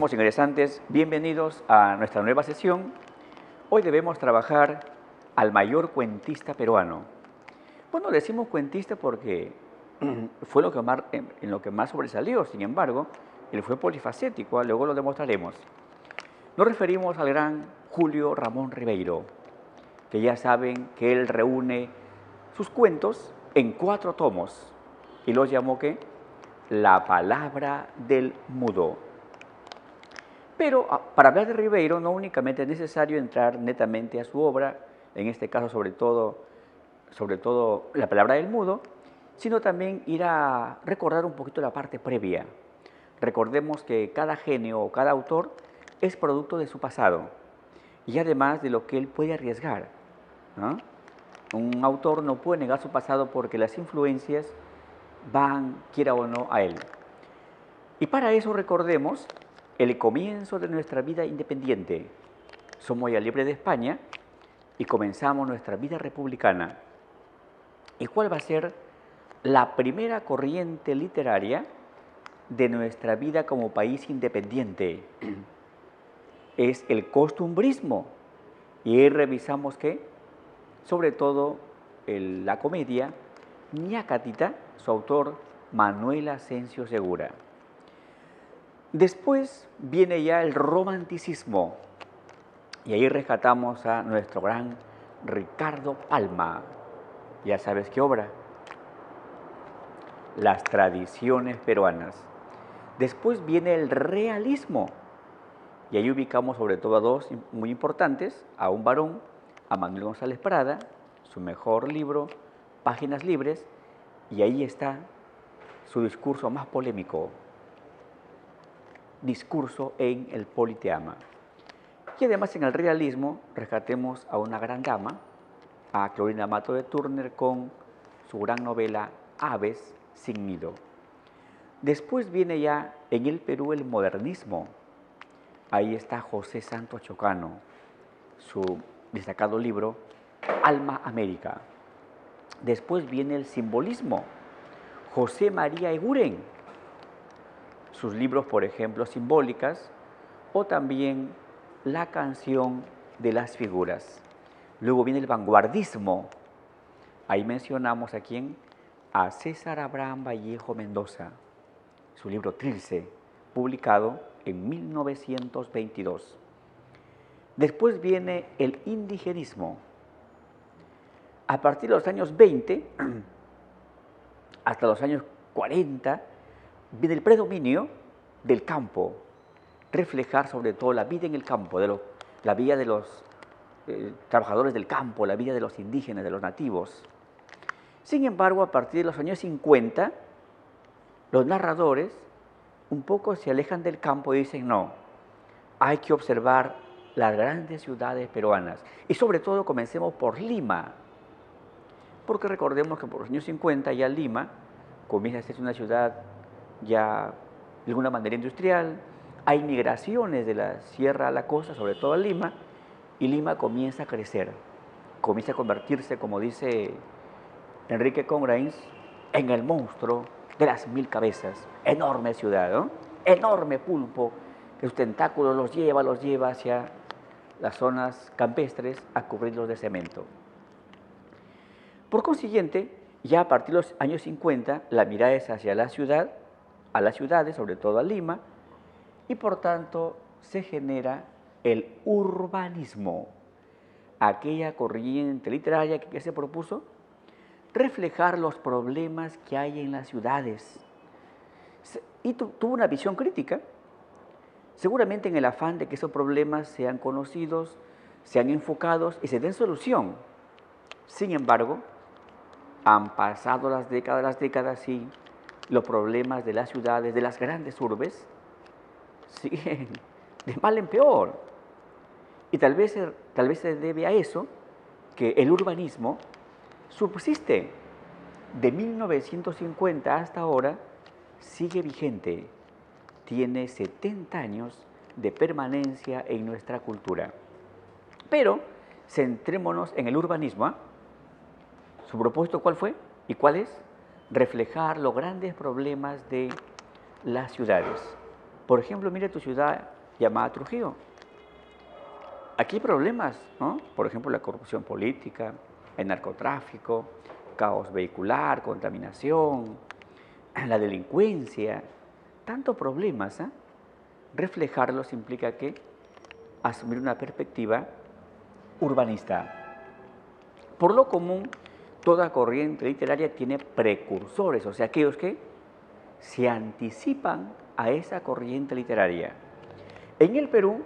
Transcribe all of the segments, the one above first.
Queridísimos ingresantes, bienvenidos a nuestra nueva sesión. Hoy debemos trabajar al mayor cuentista peruano. Bueno, decimos cuentista porque fue en lo que más sobresalió. Sin embargo, él fue polifacético, luego lo demostraremos. Nos referimos al gran Julio Ramón Ribeiro, que ya saben que él reúne sus cuentos en 4 tomos y los llamó ¿qué? La palabra del mudo. Pero para hablar de Ribeiro no únicamente es necesario entrar netamente a su obra, en este caso sobre todo la palabra del mudo, sino también ir a recordar un poquito la parte previa. Recordemos que cada genio o cada autor es producto de su pasado y además de lo que él puede arriesgar, ¿no? Un autor no puede negar su pasado porque las influencias van, quiera o no, a él. Y para eso recordemos el comienzo de nuestra vida independiente. Somos ya libres de España y comenzamos nuestra vida republicana. ¿Y cuál va a ser la primera corriente literaria de nuestra vida como país independiente? Es el costumbrismo. Y ahí revisamos que, sobre todo, la comedia Ñacatita, su autor Manuel Asensio Segura. Después viene ya el romanticismo y ahí rescatamos a nuestro gran Ricardo Palma. Ya sabes qué obra, Las tradiciones peruanas. Después viene el realismo y ahí ubicamos sobre todo a dos muy importantes, a un varón, a Manuel González Prada, su mejor libro, Páginas Libres, y ahí está su discurso más polémico, Discurso en el Politeama. Y además en el realismo rescatemos a una gran dama, a Clorinda Mato de Turner con su gran novela Aves sin nido. Después viene ya en el Perú el modernismo. Ahí está José Santos Chocano, su destacado libro Alma América. Después viene el simbolismo, José María Eguren, sus libros, por ejemplo, Simbólicas, o también La canción de las figuras. Luego viene el vanguardismo. Ahí mencionamos a quién, a César Abraham Vallejo Mendoza, su libro Trilce, publicado en 1922. Después viene el indigenismo. A partir de los años 20 hasta los años 40, viene el predominio del campo, reflejar sobre todo la vida en el campo, la vida de los trabajadores del campo, la vida de los indígenas, de los nativos. Sin embargo, a partir de los años 50, los narradores un poco se alejan del campo y dicen, no, hay que observar las grandes ciudades peruanas. Y sobre todo comencemos por Lima, porque recordemos que por los años 50 ya Lima comienza a ser una ciudad ya de alguna manera industrial, hay migraciones de la sierra a la costa, sobre todo a Lima, y Lima comienza a crecer, comienza a convertirse, como dice Enrique Congrains, en el monstruo de las 1000 cabezas. Enorme ciudad, ¿no? Enorme pulpo, que sus tentáculos los lleva hacia las zonas campestres a cubrirlos de cemento. Por consiguiente, ya a partir de los años 50, la mirada es hacia la ciudad, a las ciudades, sobre todo a Lima, y por tanto se genera el urbanismo, aquella corriente literaria que se propuso reflejar los problemas que hay en las ciudades. Y tuvo una visión crítica, seguramente en el afán de que esos problemas sean conocidos, sean enfocados y se den solución. Sin embargo, han pasado las décadas y los problemas de las ciudades, de las grandes urbes, siguen de mal en peor. Y tal vez se debe a eso que el urbanismo subsiste de 1950 hasta ahora, sigue vigente, tiene 70 años de permanencia en nuestra cultura. Pero centrémonos en el urbanismo, ¿eh? ¿Su propósito cuál fue y cuál es? Reflejar los grandes problemas de las ciudades. Por ejemplo, mire tu ciudad llamada Trujillo. Aquí hay problemas, ¿no? Por ejemplo, la corrupción política, el narcotráfico, caos vehicular, contaminación, la delincuencia, tantos problemas. Reflejarlos implica que asumir una perspectiva urbanista. Por lo común, toda corriente literaria tiene precursores, o sea, aquellos que se anticipan a esa corriente literaria. En el Perú,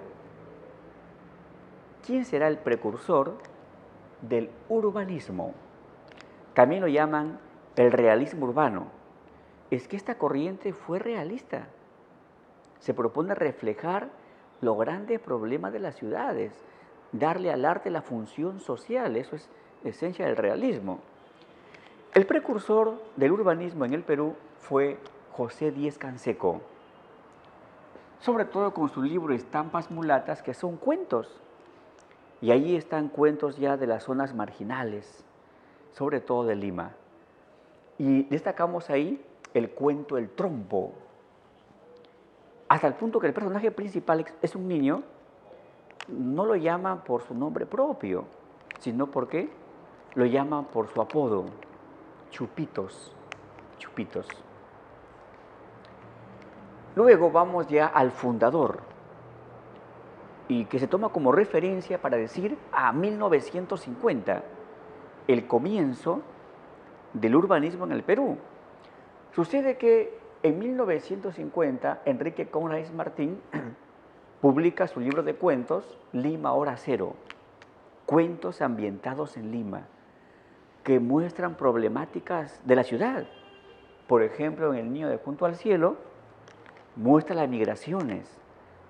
¿quién será el precursor del urbanismo? También lo llaman el realismo urbano. Es que esta corriente fue realista. Se propone reflejar los grandes problemas de las ciudades, darle al arte la función social, eso es esencia del realismo. El precursor del urbanismo en el Perú fue José Díez Canseco, sobre todo con su libro Estampas Mulatas, que son cuentos. Y ahí están cuentos ya de las zonas marginales, sobre todo de Lima. Y destacamos ahí el cuento El Trompo, hasta el punto que el personaje principal es un niño. No lo llaman por su nombre propio, sino porque lo llaman por su apodo, Chupitos, Chupitos. Luego vamos ya al fundador, y que se toma como referencia para decir a 1950, el comienzo del urbanismo en el Perú. Sucede que en 1950 Enrique Conrays Martín publica su libro de cuentos Lima Hora Cero, cuentos ambientados en Lima, que muestran problemáticas de la ciudad. Por ejemplo, en El Niño de Junto al Cielo, muestra las migraciones.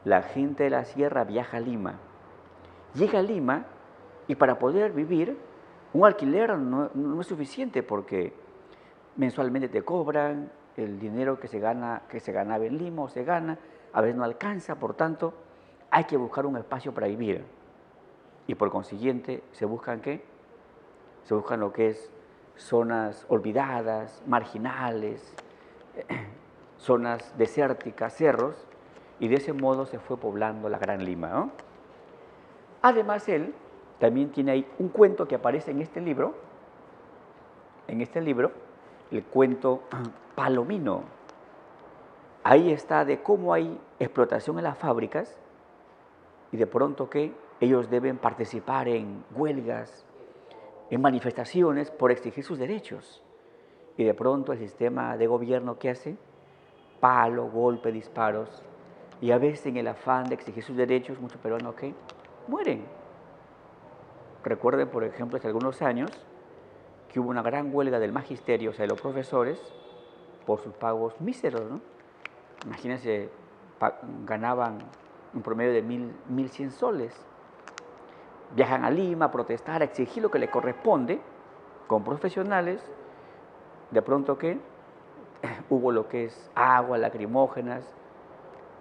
La gente de la sierra viaja a Lima. Llega a Lima y para poder vivir, un alquiler no es suficiente porque mensualmente te cobran, el dinero que se ganaba en Lima o se gana, a veces no alcanza, por tanto, hay que buscar un espacio para vivir. Y por consiguiente, ¿se buscan qué? Se buscan lo que es zonas olvidadas, marginales, zonas desérticas, cerros, y de ese modo se fue poblando la Gran Lima, ¿no? Además, él también tiene ahí un cuento que aparece en este libro, el cuento Palomino. Ahí está de cómo hay explotación en las fábricas y de pronto que ellos deben participar en huelgas, en manifestaciones por exigir sus derechos. Y de pronto el sistema de gobierno, ¿qué hace? Palo, golpe, disparos. Y a veces en el afán de exigir sus derechos, muchos peruanos que mueren. Recuerden, por ejemplo, hace algunos años que hubo una gran huelga del magisterio, o sea, de los profesores, por sus pagos míseros, ¿no? Imagínense, ganaban un promedio de 1.100 soles. Viajan a Lima a protestar, a exigir lo que les corresponde, con profesionales. De pronto que hubo lo que es agua, lacrimógenas,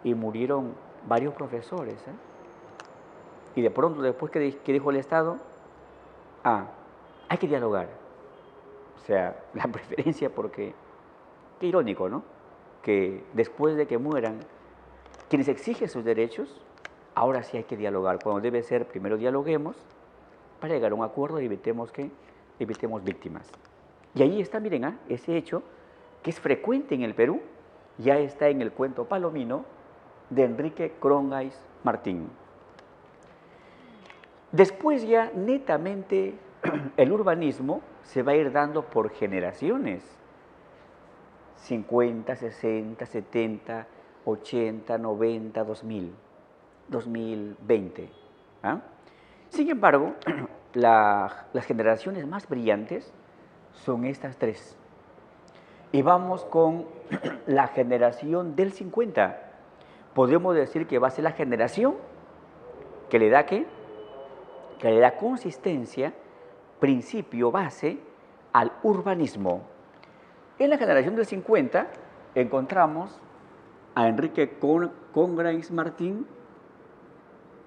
y murieron varios profesores. Y de pronto, después que dijo el Estado, hay que dialogar. O sea, la preferencia, porque qué irónico, ¿no? Que después de que mueran quienes exigen sus derechos, ahora sí hay que dialogar. Cuando debe ser, primero dialoguemos para llegar a un acuerdo y evitemos víctimas. Y ahí está, miren, ese hecho que es frecuente en el Perú, ya está en el cuento Palomino de Enrique Conrays Martín. Después ya netamente el urbanismo se va a ir dando por generaciones, 50, 60, 70, 80, 90, 2000, 2020. Sin embargo, las generaciones más brillantes son estas tres. Y vamos con la generación del 50. Podemos decir que va a ser la generación que le da ¿qué? Que le da consistencia, principio, base al urbanismo. En la generación del 50 encontramos a Enrique Conrays Martín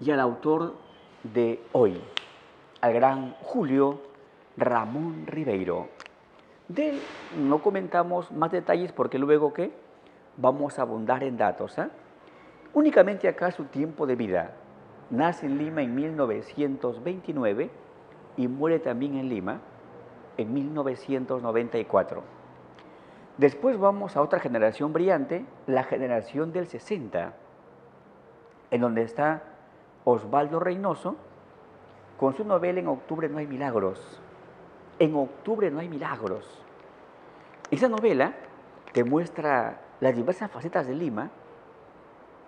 y al autor de Hoy, al gran Julio Ramón Ribeiro. De él no comentamos más detalles porque luego que vamos a abundar en datos. Únicamente acá su tiempo de vida. Nace en Lima en 1929 y muere también en Lima en 1994. Después vamos a otra generación brillante, la generación del 60, en donde está Osvaldo Reynoso con su novela En octubre no hay milagros. En octubre no hay milagros. Esa novela te muestra las diversas facetas de Lima,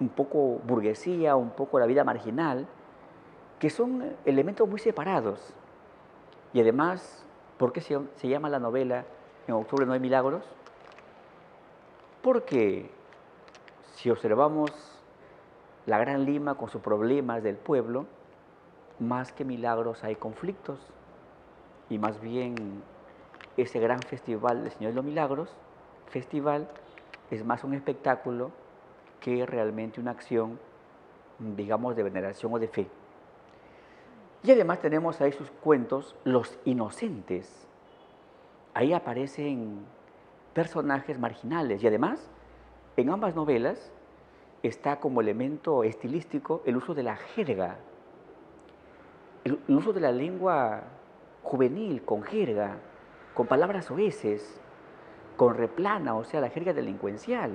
un poco burguesía, un poco la vida marginal, que son elementos muy separados. Y además, ¿por qué se llama la novela En octubre no hay milagros? Porque si observamos la Gran Lima con sus problemas del pueblo, más que milagros hay conflictos. Y más bien ese gran festival del Señor de los Milagros, festival, es más un espectáculo que realmente una acción, digamos, de veneración o de fe. Y además tenemos ahí sus cuentos, Los Inocentes. Ahí aparecen personajes marginales y además en ambas novelas está como elemento estilístico el uso de la jerga, el uso de la lengua juvenil con jerga, con palabras soeces, con replana, o sea, la jerga delincuencial.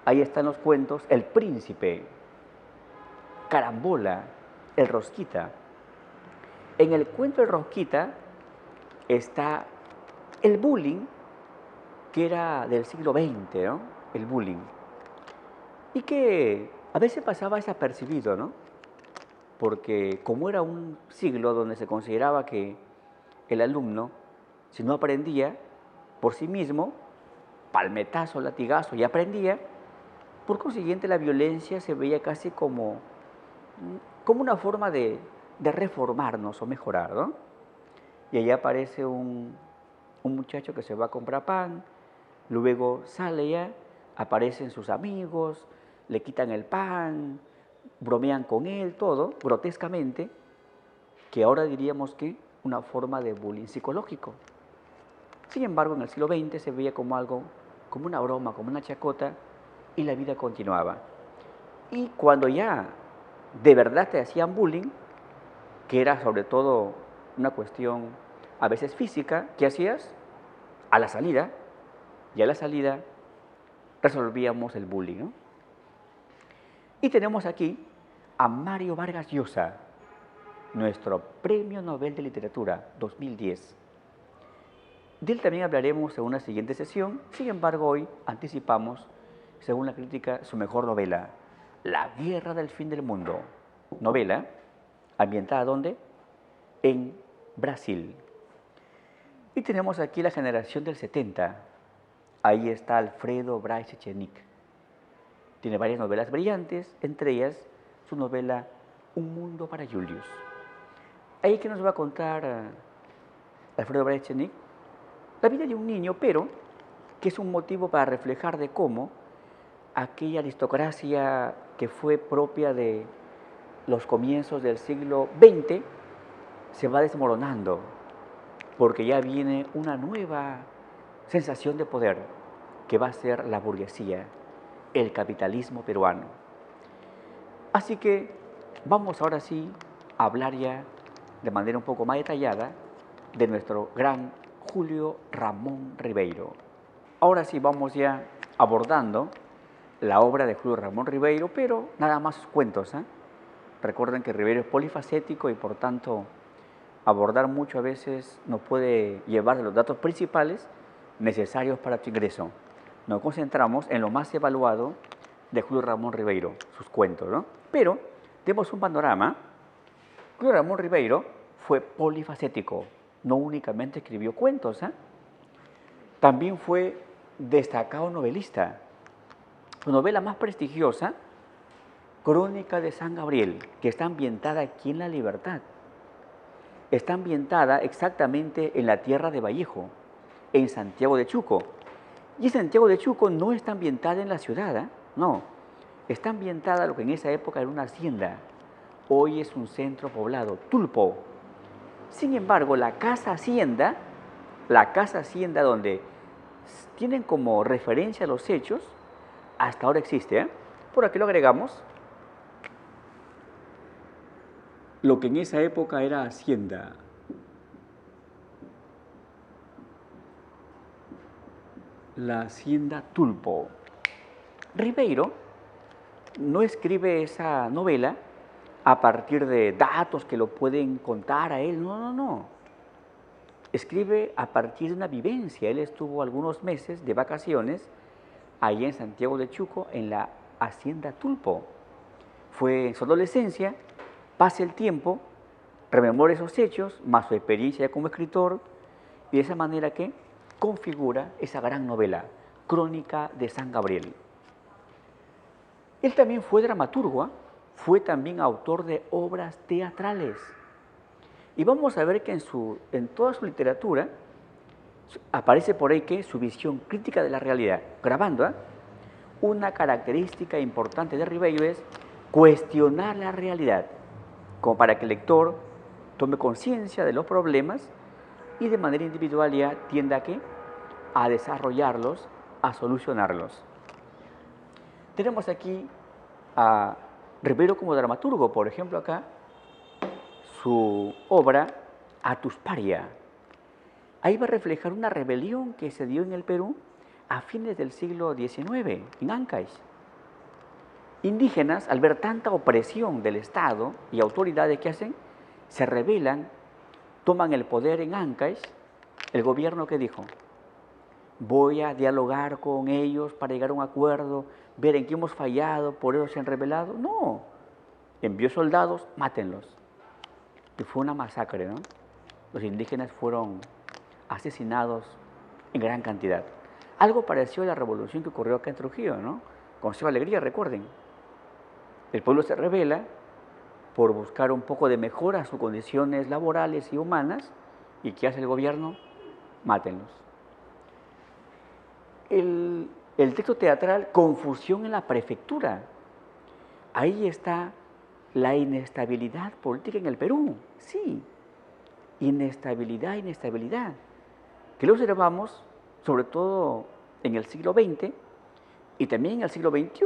Ahí están los cuentos El Príncipe, Carambola, El Rosquita. En el cuento El Rosquita está el bullying, que era del siglo XX, ¿no? El bullying. Y que a veces pasaba desapercibido, ¿no? Porque como era un siglo donde se consideraba que el alumno, si no aprendía por sí mismo, palmetazo, latigazo, y aprendía, por consiguiente la violencia se veía casi como una forma de reformarnos o mejorar, ¿no? Y allá aparece un muchacho que se va a comprar pan, luego sale ya, aparecen sus amigos, le quitan el pan, bromean con él, todo, grotescamente, que ahora diríamos que una forma de bullying psicológico. Sin embargo, en el siglo XX se veía como algo, como una broma, como una chacota, y la vida continuaba. Y cuando ya de verdad te hacían bullying, que era sobre todo una cuestión a veces física, ¿qué hacías? A la salida, y a la salida resolvíamos el bullying, ¿no? Y tenemos aquí a Mario Vargas Llosa, nuestro Premio Nobel de Literatura 2010. De él también hablaremos en una siguiente sesión, sin embargo hoy anticipamos, según la crítica, su mejor novela, La Guerra del Fin del Mundo. Novela ambientada ¿dónde? En Brasil. Y tenemos aquí la generación del 70. Ahí está Alfredo Bryce Echenique. Tiene varias novelas brillantes, entre ellas su novela Un mundo para Julius. Ahí que nos va a contar Alfredo Bryce Echenique la vida de un niño, pero que es un motivo para reflejar de cómo aquella aristocracia que fue propia de los comienzos del siglo XX se va desmoronando, porque ya viene una nueva sensación de poder que va a ser la burguesía, el capitalismo peruano. Así que vamos ahora sí a hablar ya de manera un poco más detallada de nuestro gran Julio Ramón Ribeiro. Ahora sí vamos ya abordando la obra de Julio Ramón Ribeiro, pero nada más sus cuentos, ¿eh? Recuerden que Ribeiro es polifacético y por tanto abordar mucho a veces nos puede llevar de los datos principales necesarios para tu ingreso. Nos concentramos en lo más evaluado de Julio Ramón Ribeiro, sus cuentos, ¿no? Pero demos un panorama. Julio Ramón Ribeiro fue polifacético, no únicamente escribió cuentos, ¿eh? También fue destacado novelista. Su novela más prestigiosa, Crónica de San Gabriel, que está ambientada aquí en La Libertad. Está ambientada exactamente en la tierra de Vallejo, en Santiago de Chuco. Y Santiago de Chuco no está ambientada en la ciudad, ¿eh? No. Está ambientada lo que en esa época era una hacienda. Hoy es un centro poblado, Tulpo. Sin embargo, la casa hacienda donde tienen como referencia los hechos, hasta ahora existe, ¿eh? por aquí lo agregamos. Lo que en esa época era hacienda. La hacienda Tulpo. Ribeiro no escribe esa novela a partir de datos que lo pueden contar a él, no, no, no. Escribe a partir de una vivencia. Él estuvo algunos meses de vacaciones ahí en Santiago de Chuco, en la hacienda Tulpo. Fue en su adolescencia, pasa el tiempo, rememora esos hechos, más su experiencia como escritor, y de esa manera que configura esa gran novela, Crónica de San Gabriel. Él también fue dramaturgo, ¿eh? Fue también autor de obras teatrales. Y vamos a ver que en toda su literatura aparece por ahí que su visión crítica de la realidad, grabando, una característica importante de Ribeiro es cuestionar la realidad, como para que el lector tome conciencia de los problemas y de manera individual ya tienda a desarrollarlos, a solucionarlos. Tenemos aquí a Ribeiro como dramaturgo, por ejemplo acá, su obra Atusparia. Ahí va a reflejar una rebelión que se dio en el Perú a fines del siglo XIX, en Ancash. Indígenas, al ver tanta opresión del Estado y autoridades que hacen, se rebelan, toman el poder en Ancash. El gobierno que dijo, voy a dialogar con ellos para llegar a un acuerdo, ver en qué hemos fallado, por eso se han rebelado. No, envió soldados, mátenlos. Y fue una masacre, ¿no? Los indígenas fueron asesinados en gran cantidad. Algo pareció a la revolución que ocurrió acá en Trujillo, ¿no? Con Ciudad Alegría, recuerden. El pueblo se rebela por buscar un poco de mejora a sus condiciones laborales y humanas. ¿Y qué hace el gobierno? Mátenlos. El texto teatral, Confusión en la prefectura. Ahí está la inestabilidad política en el Perú. Sí, inestabilidad, inestabilidad. Que lo observamos sobre todo en el siglo XX y también en el siglo XXI.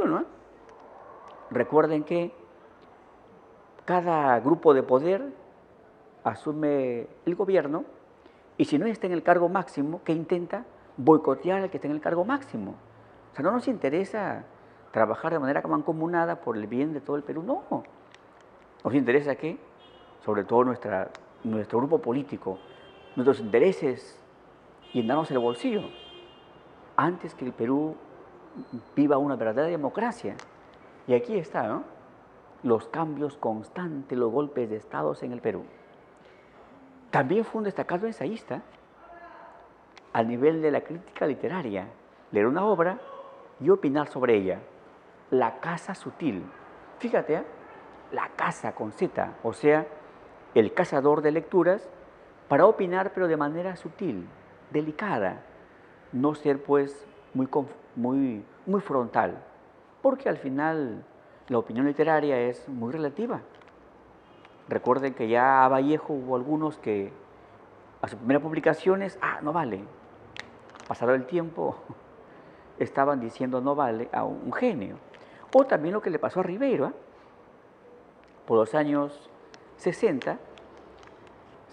Recuerden que cada grupo de poder asume el gobierno y si no está en el cargo máximo, ¿qué intenta? Boicotear al que está en el cargo máximo. O sea, no nos interesa trabajar de manera mancomunada por el bien de todo el Perú, no. Nos interesa que, sobre todo nuestro grupo político, nuestros intereses, llenarnos el bolsillo, antes que el Perú viva una verdadera democracia. Y aquí está, ¿no? Los cambios constantes, los golpes de estados en el Perú. También fue un destacado ensayista a nivel de la crítica literaria, leer una obra y opinar sobre ella. La caza sutil. Fíjate, la caza con Z, o sea, el cazador de lecturas, para opinar pero de manera sutil, delicada, no ser pues muy frontal, porque al final la opinión literaria es muy relativa. Recuerden que ya a Vallejo hubo algunos que a sus primeras publicaciones, no vale. Pasado el tiempo, estaban diciendo no vale a un genio. O también lo que le pasó a Ribeiro, por los años 60,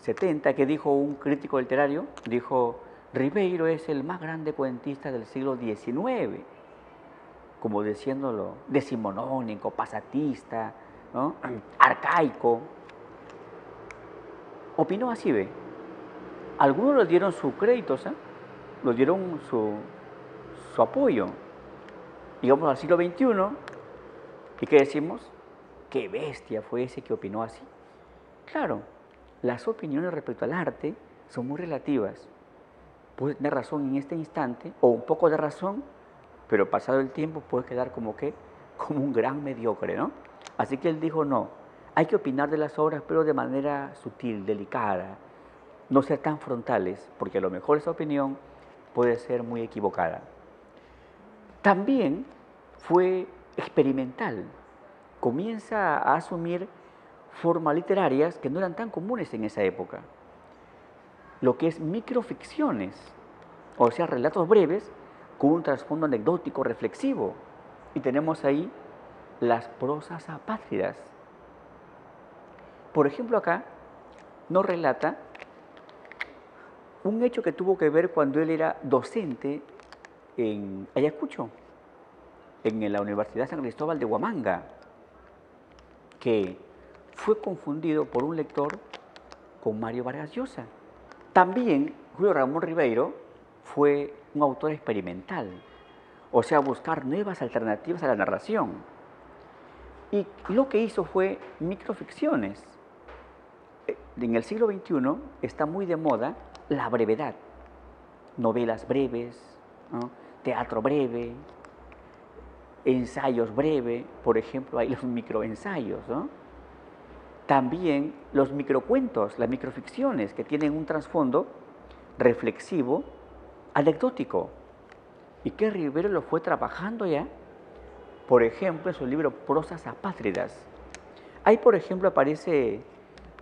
70, que dijo un crítico literario, dijo, Ribeiro es el más grande cuentista del siglo XIX, como diciéndolo, decimonónico, pasatista, ¿no? Arcaico. Opinó así, ve. Algunos le dieron su crédito, le dieron su apoyo. Llegamos al siglo XXI, ¿y qué decimos? ¡Qué bestia fue ese que opinó así! Claro, las opiniones respecto al arte son muy relativas. Puedes tener razón en este instante, o un poco de razón, pero pasado el tiempo puedes quedar como un gran mediocre, ¿no? Así que él dijo, no, hay que opinar de las obras, pero de manera sutil, delicada, no ser tan frontales, porque a lo mejor esa opinión puede ser muy equivocada. También fue experimental, comienza a asumir formas literarias que no eran tan comunes en esa época. Lo que es microficciones, o sea, relatos breves con un trasfondo anecdótico, reflexivo. Y tenemos ahí las prosas apátridas. Por ejemplo, acá nos relata un hecho que tuvo que ver cuando él era docente en Ayacucho, en la Universidad San Cristóbal de Huamanga, que fue confundido por un lector con Mario Vargas Llosa. También Julio Ramón Ribeiro fue un autor experimental, o sea, buscar nuevas alternativas a la narración. Y lo que hizo fue microficciones. En el siglo XXI está muy de moda la brevedad, novelas breves, ¿no? Teatro breve, ensayos breves, por ejemplo, hay los microensayos, ¿no? También los microcuentos, las microficciones, que tienen un trasfondo reflexivo, anecdótico, y que Rivero lo fue trabajando ya, por ejemplo, en su libro Prosas apátridas. Ahí, por ejemplo, aparece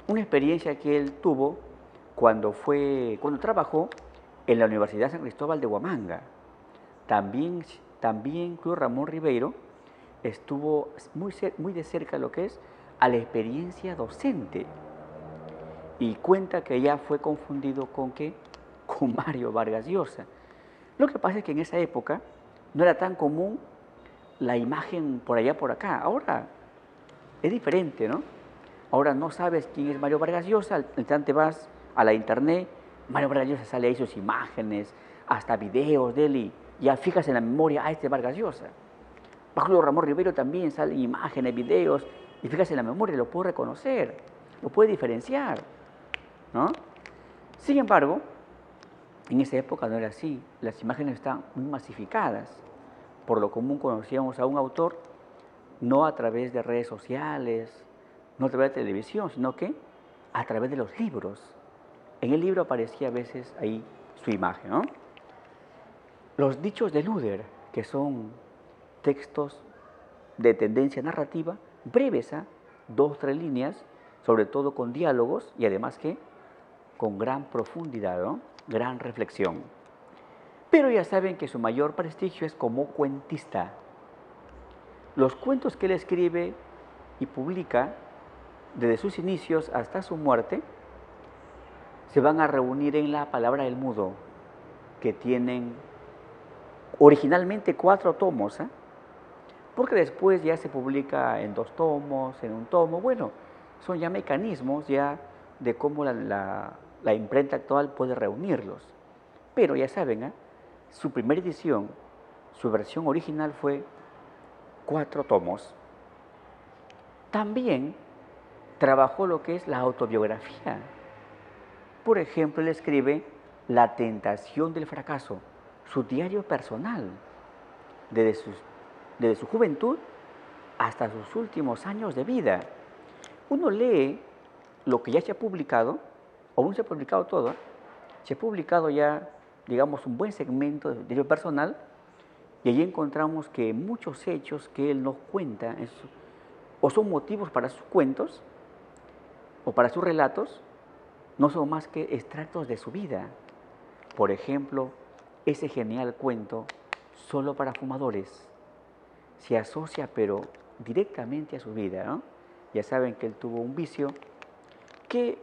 una experiencia que él tuvo cuando trabajó en la Universidad San Cristóbal de Huamanga. También Julio Ramón Ribeiro estuvo muy de cerca lo que es a la experiencia docente y cuenta que ya fue confundido con ¿qué? Con Mario Vargas Llosa. Lo que pasa es que en esa época no era tan común la imagen por allá, por acá. Ahora es diferente, ¿no? Ahora no sabes quién es Mario Vargas Llosa, al instante vas a la internet, Mario Vargas Llosa sale ahí sus imágenes, hasta videos de él y ya fijas en la memoria, este es Vargas Llosa. Julio Ramón Ribeiro también salen imágenes, videos, y fijas en la memoria, lo puede reconocer, lo puede diferenciar, ¿no? Sin embargo, en esa época no era así, las imágenes estaban muy masificadas. Por lo común conocíamos a un autor no a través de redes sociales, no a través de televisión, sino que a través de los libros. En el libro aparecía a veces ahí su imagen, ¿no? Los dichos de Luder, que son textos de tendencia narrativa, breves, 2 o 3 líneas, sobre todo con diálogos y además que con gran profundidad, ¿no? Gran reflexión. Pero ya saben que su mayor prestigio es como cuentista. Los cuentos que él escribe y publica desde sus inicios hasta su muerte se van a reunir en La Palabra del Mudo, que tienen originalmente 4 tomos, porque después ya se publica en 2 tomos, en 1 tomo. Bueno, son ya mecanismos ya de cómo la imprenta actual puede reunirlos. Pero ya saben, su primera edición, su versión original fue 4 tomos. También trabajó lo que es la autobiografía. Por ejemplo, él escribe La tentación del fracaso, su diario personal, desde su juventud hasta sus últimos años de vida. Uno lee lo que ya se ha publicado, o no se ha publicado todo, se ha publicado ya, digamos, un buen segmento de diario personal, y allí encontramos que muchos hechos que él nos cuenta, o son motivos para sus cuentos, o para sus relatos, no son más que extractos de su vida. Por ejemplo, ese genial cuento, Solo para fumadores, se asocia pero directamente a su vida, ¿no? Ya saben que él tuvo un vicio que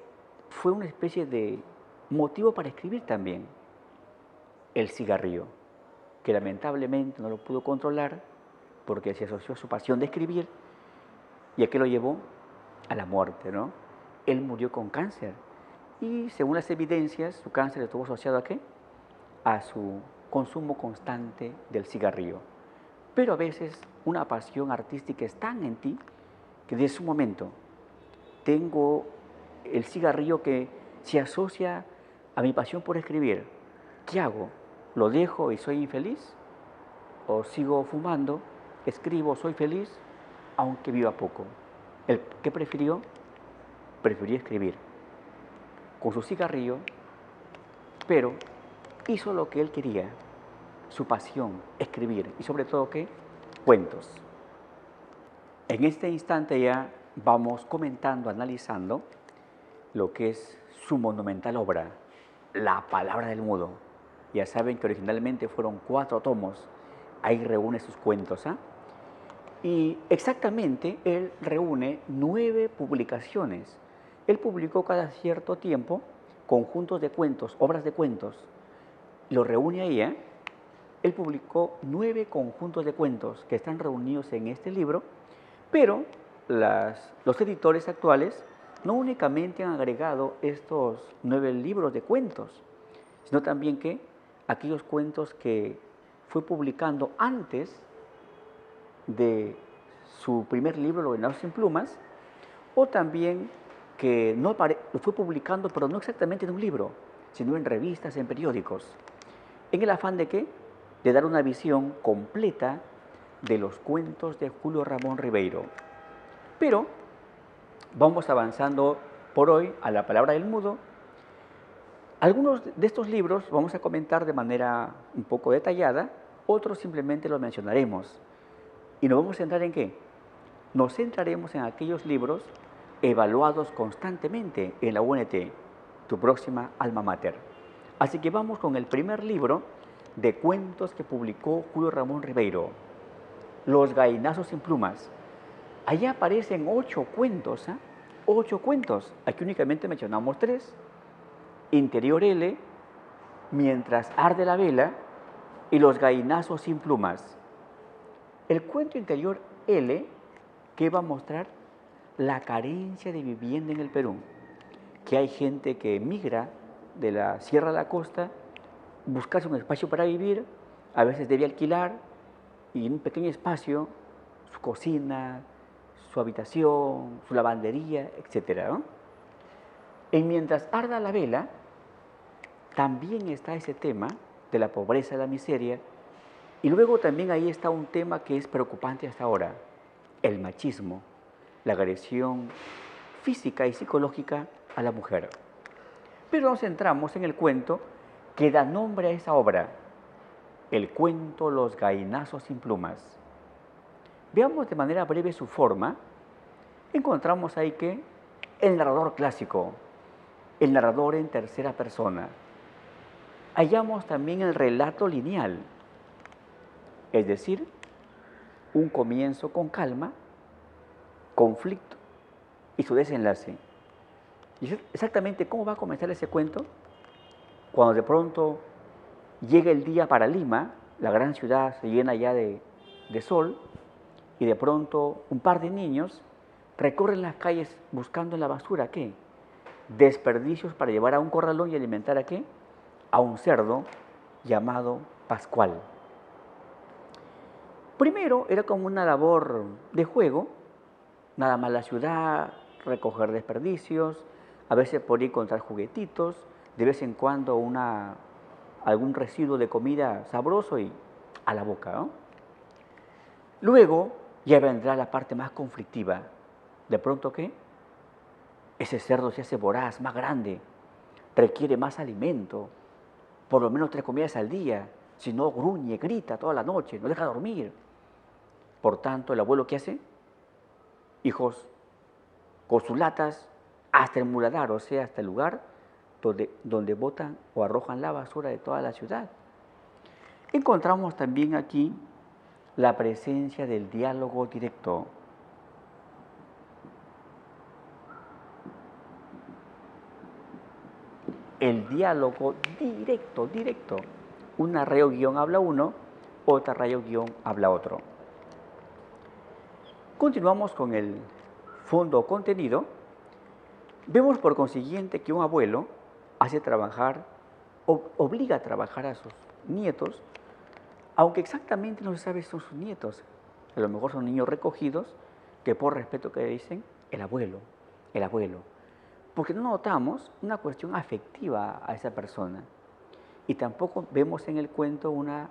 fue una especie de motivo para escribir también, el cigarrillo, que lamentablemente no lo pudo controlar porque se asoció a su pasión de escribir y a que lo llevó a la muerte, ¿no? Él murió con cáncer y según las evidencias su cáncer estuvo asociado ¿a qué? A su consumo constante del cigarrillo. Pero a veces una pasión artística es tan en ti que desde su momento tengo el cigarrillo que se asocia a mi pasión por escribir. ¿Qué hago? ¿Lo dejo y soy infeliz? ¿O sigo fumando, escribo, soy feliz, aunque viva poco? ¿Qué prefirió? Prefirió escribir con su cigarrillo, pero hizo lo que él quería, su pasión, escribir, y sobre todo, ¿qué? Cuentos. En este instante ya vamos comentando, analizando lo que es su monumental obra, La Palabra del Mudo. Ya saben que originalmente fueron 4 tomos, ahí reúne sus cuentos. Y exactamente él reúne 9 publicaciones. Él publicó cada cierto tiempo conjuntos de cuentos, obras de cuentos. Lo reúne ahí, ¿eh? Él publicó 9 conjuntos de cuentos que están reunidos en este libro, pero los editores actuales no únicamente han agregado estos 9 libros de cuentos, sino también que aquellos cuentos que fue publicando antes de su primer libro, Los Venados sin Plumas, o también que no lo fue publicando, pero no exactamente en un libro, sino en revistas, en periódicos, en el afán de ¿qué? De dar una visión completa de los cuentos de Julio Ramón Ribeiro. Pero vamos avanzando por hoy a la palabra del mudo. Algunos de estos libros vamos a comentar de manera un poco detallada, otros simplemente los mencionaremos. ¿Y nos vamos a centrar en qué? Nos centraremos en aquellos libros evaluados constantemente en la UNT, tu próxima alma mater. Así que vamos con el primer libro de cuentos que publicó Julio Ramón Ribeiro, Los Gallinazos sin Plumas. Allá aparecen 8 cuentos, ¿eh? 8 cuentos. Aquí únicamente mencionamos 3. Interior L, Mientras arde la vela y Los Gallinazos sin Plumas. El cuento interior L que va a mostrar la carencia de vivienda en el Perú, que hay gente que migra de la sierra a la costa, buscarse un espacio para vivir, a veces debe alquilar y en un pequeño espacio su cocina, su habitación, su lavandería, etc. ¿no? Y mientras arda la vela, también está ese tema de la pobreza y la miseria, y luego también ahí está un tema que es preocupante hasta ahora, el machismo, la agresión física y psicológica a la mujer. Pero nos centramos en el cuento que da nombre a esa obra, el cuento Los Gallinazos sin Plumas. Veamos de manera breve su forma. Encontramos ahí que el narrador clásico, el narrador en tercera persona. Hallamos también el relato lineal, es decir, un comienzo con calma, conflicto y su desenlace. ¿Y exactamente cómo va a comenzar ese cuento? Cuando de pronto llega el día para Lima, la gran ciudad se llena ya de sol, y de pronto un par de niños recorren las calles buscando en la basura, ¿qué? Desperdicios para llevar a un corralón y alimentar ¿a qué? A un cerdo llamado Pascual. Primero era como una labor de juego, nada más la ciudad, recoger desperdicios, a veces por ir encontrar juguetitos, de vez en cuando algún residuo de comida sabroso y a la boca, ¿no? Luego ya vendrá la parte más conflictiva. ¿De pronto qué? Ese cerdo se hace voraz, más grande, requiere más alimento, por lo menos 3 comidas al día, si no gruñe, grita toda la noche, no deja dormir. Por tanto, el abuelo ¿qué hace? Hijos, con sus latas, hasta el muladar, o sea, hasta el lugar donde botan o arrojan la basura de toda la ciudad. Encontramos también aquí la presencia del diálogo directo. El diálogo directo. Una rayo guión habla uno, otra rayo guión habla otro. Continuamos con el fondo o contenido. Vemos por consiguiente que un abuelo hace trabajar, obliga a trabajar a sus nietos, aunque exactamente no se sabe si son sus nietos. A lo mejor son niños recogidos que por respeto que dicen el abuelo. Porque no notamos una cuestión afectiva a esa persona. Y tampoco vemos en el cuento una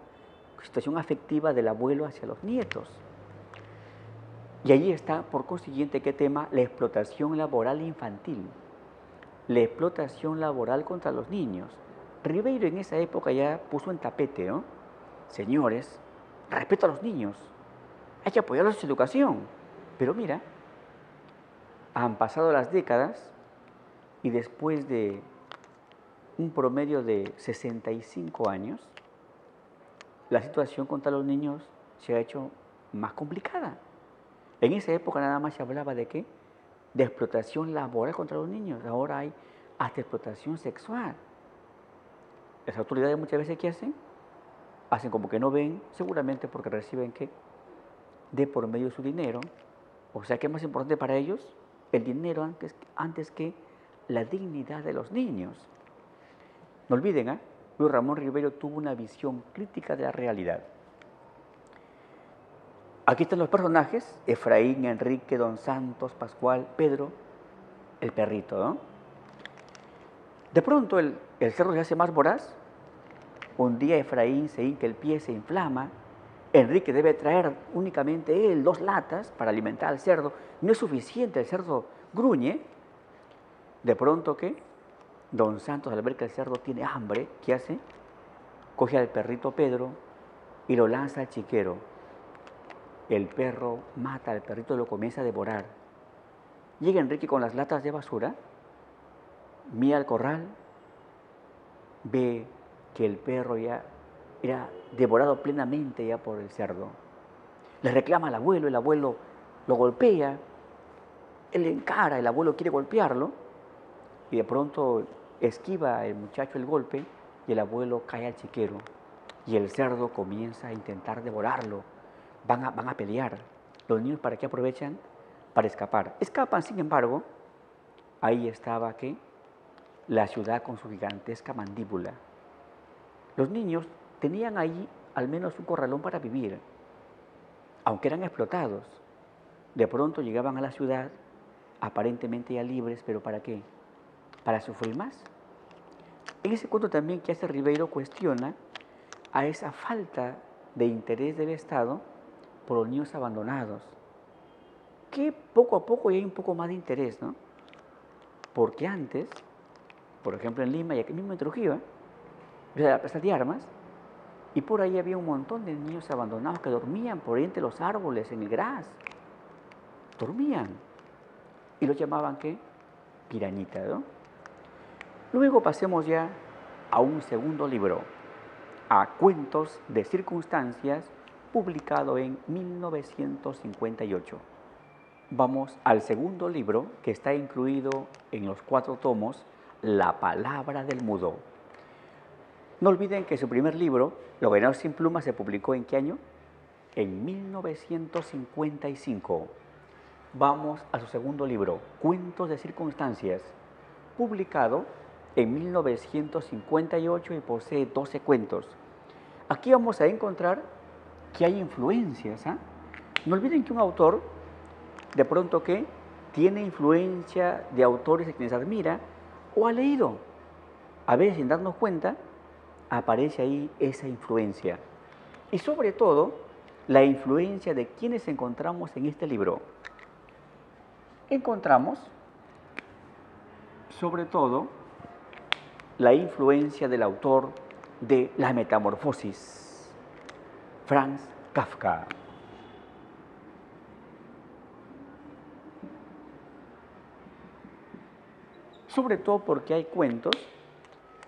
situación afectiva del abuelo hacia los nietos. Y allí está, por consiguiente, ¿qué tema? La explotación laboral infantil. La explotación laboral contra los niños. Ribeiro en esa época ya puso en tapete, ¿no? Señores, respeto a los niños. Hay que apoyarlos en su educación. Pero mira, han pasado las décadas y después de un promedio de 65 años, la situación contra los niños se ha hecho más complicada. En esa época nada más se hablaba de qué, de explotación laboral contra los niños. Ahora hay hasta explotación sexual. Las autoridades muchas veces, ¿qué hacen? Hacen como que no ven, seguramente porque reciben qué, de por medio su dinero. O sea, ¿qué es más importante para ellos? El dinero antes que la dignidad de los niños. No olviden, Luis Ramón Rivero tuvo una visión crítica de la realidad. Aquí están los personajes: Efraín, Enrique, Don Santos, Pascual, Pedro, el perrito, ¿no? De pronto el cerdo se hace más voraz. Un día Efraín se hinca el pie, se inflama. Enrique debe traer únicamente él 2 latas para alimentar al cerdo. No es suficiente, el cerdo gruñe. De pronto, ¿qué? Don Santos, al ver que el cerdo tiene hambre, ¿qué hace? Coge al perrito Pedro y lo lanza al chiquero. El perro mata al perrito y lo comienza a devorar. Llega Enrique con las latas de basura, mira al corral, ve que el perro ya era devorado plenamente ya por el cerdo. Le reclama al abuelo, el abuelo lo golpea, él le encara, el abuelo quiere golpearlo y de pronto esquiva el muchacho el golpe y el abuelo cae al chiquero y el cerdo comienza a intentar devorarlo. Van a pelear. Los niños, ¿para qué aprovechan? Para escapar. Escapan, sin embargo, ahí estaba ¿qué? La ciudad con su gigantesca mandíbula. Los niños tenían ahí al menos un corralón para vivir, aunque eran explotados. De pronto llegaban a la ciudad, aparentemente ya libres, pero ¿para qué? Para sufrir más. En ese cuento también que hace Ribeiro cuestiona a esa falta de interés del Estado por los niños abandonados, que poco a poco ya hay un poco más de interés, ¿no? Porque antes, por ejemplo en Lima y aquí mismo en Trujillo, era la plaza de armas, y por ahí había un montón de niños abandonados que dormían por ahí entre los árboles, en el gras. Dormían. Y los llamaban, ¿qué? Pirañita, ¿no? Luego pasemos ya a un segundo libro, a Cuentos de Circunstancias, publicado en 1958. Vamos al segundo libro, que está incluido en los 4 tomos, La Palabra del Mudo. No olviden que su primer libro, Los Venados sin Plumas, se publicó ¿en qué año? En 1955. Vamos a su segundo libro, Cuentos de Circunstancias, publicado en 1958 y posee 12 cuentos. Aquí vamos a encontrar que hay influencias. No olviden que un autor, de pronto que tiene influencia de autores a quienes admira o ha leído. A veces, sin darnos cuenta, aparece ahí esa influencia. Y sobre todo, la influencia de quienes encontramos en este libro. Encontramos, sobre todo, la influencia del autor de La Metamorfosis, Franz Kafka. Sobre todo porque hay cuentos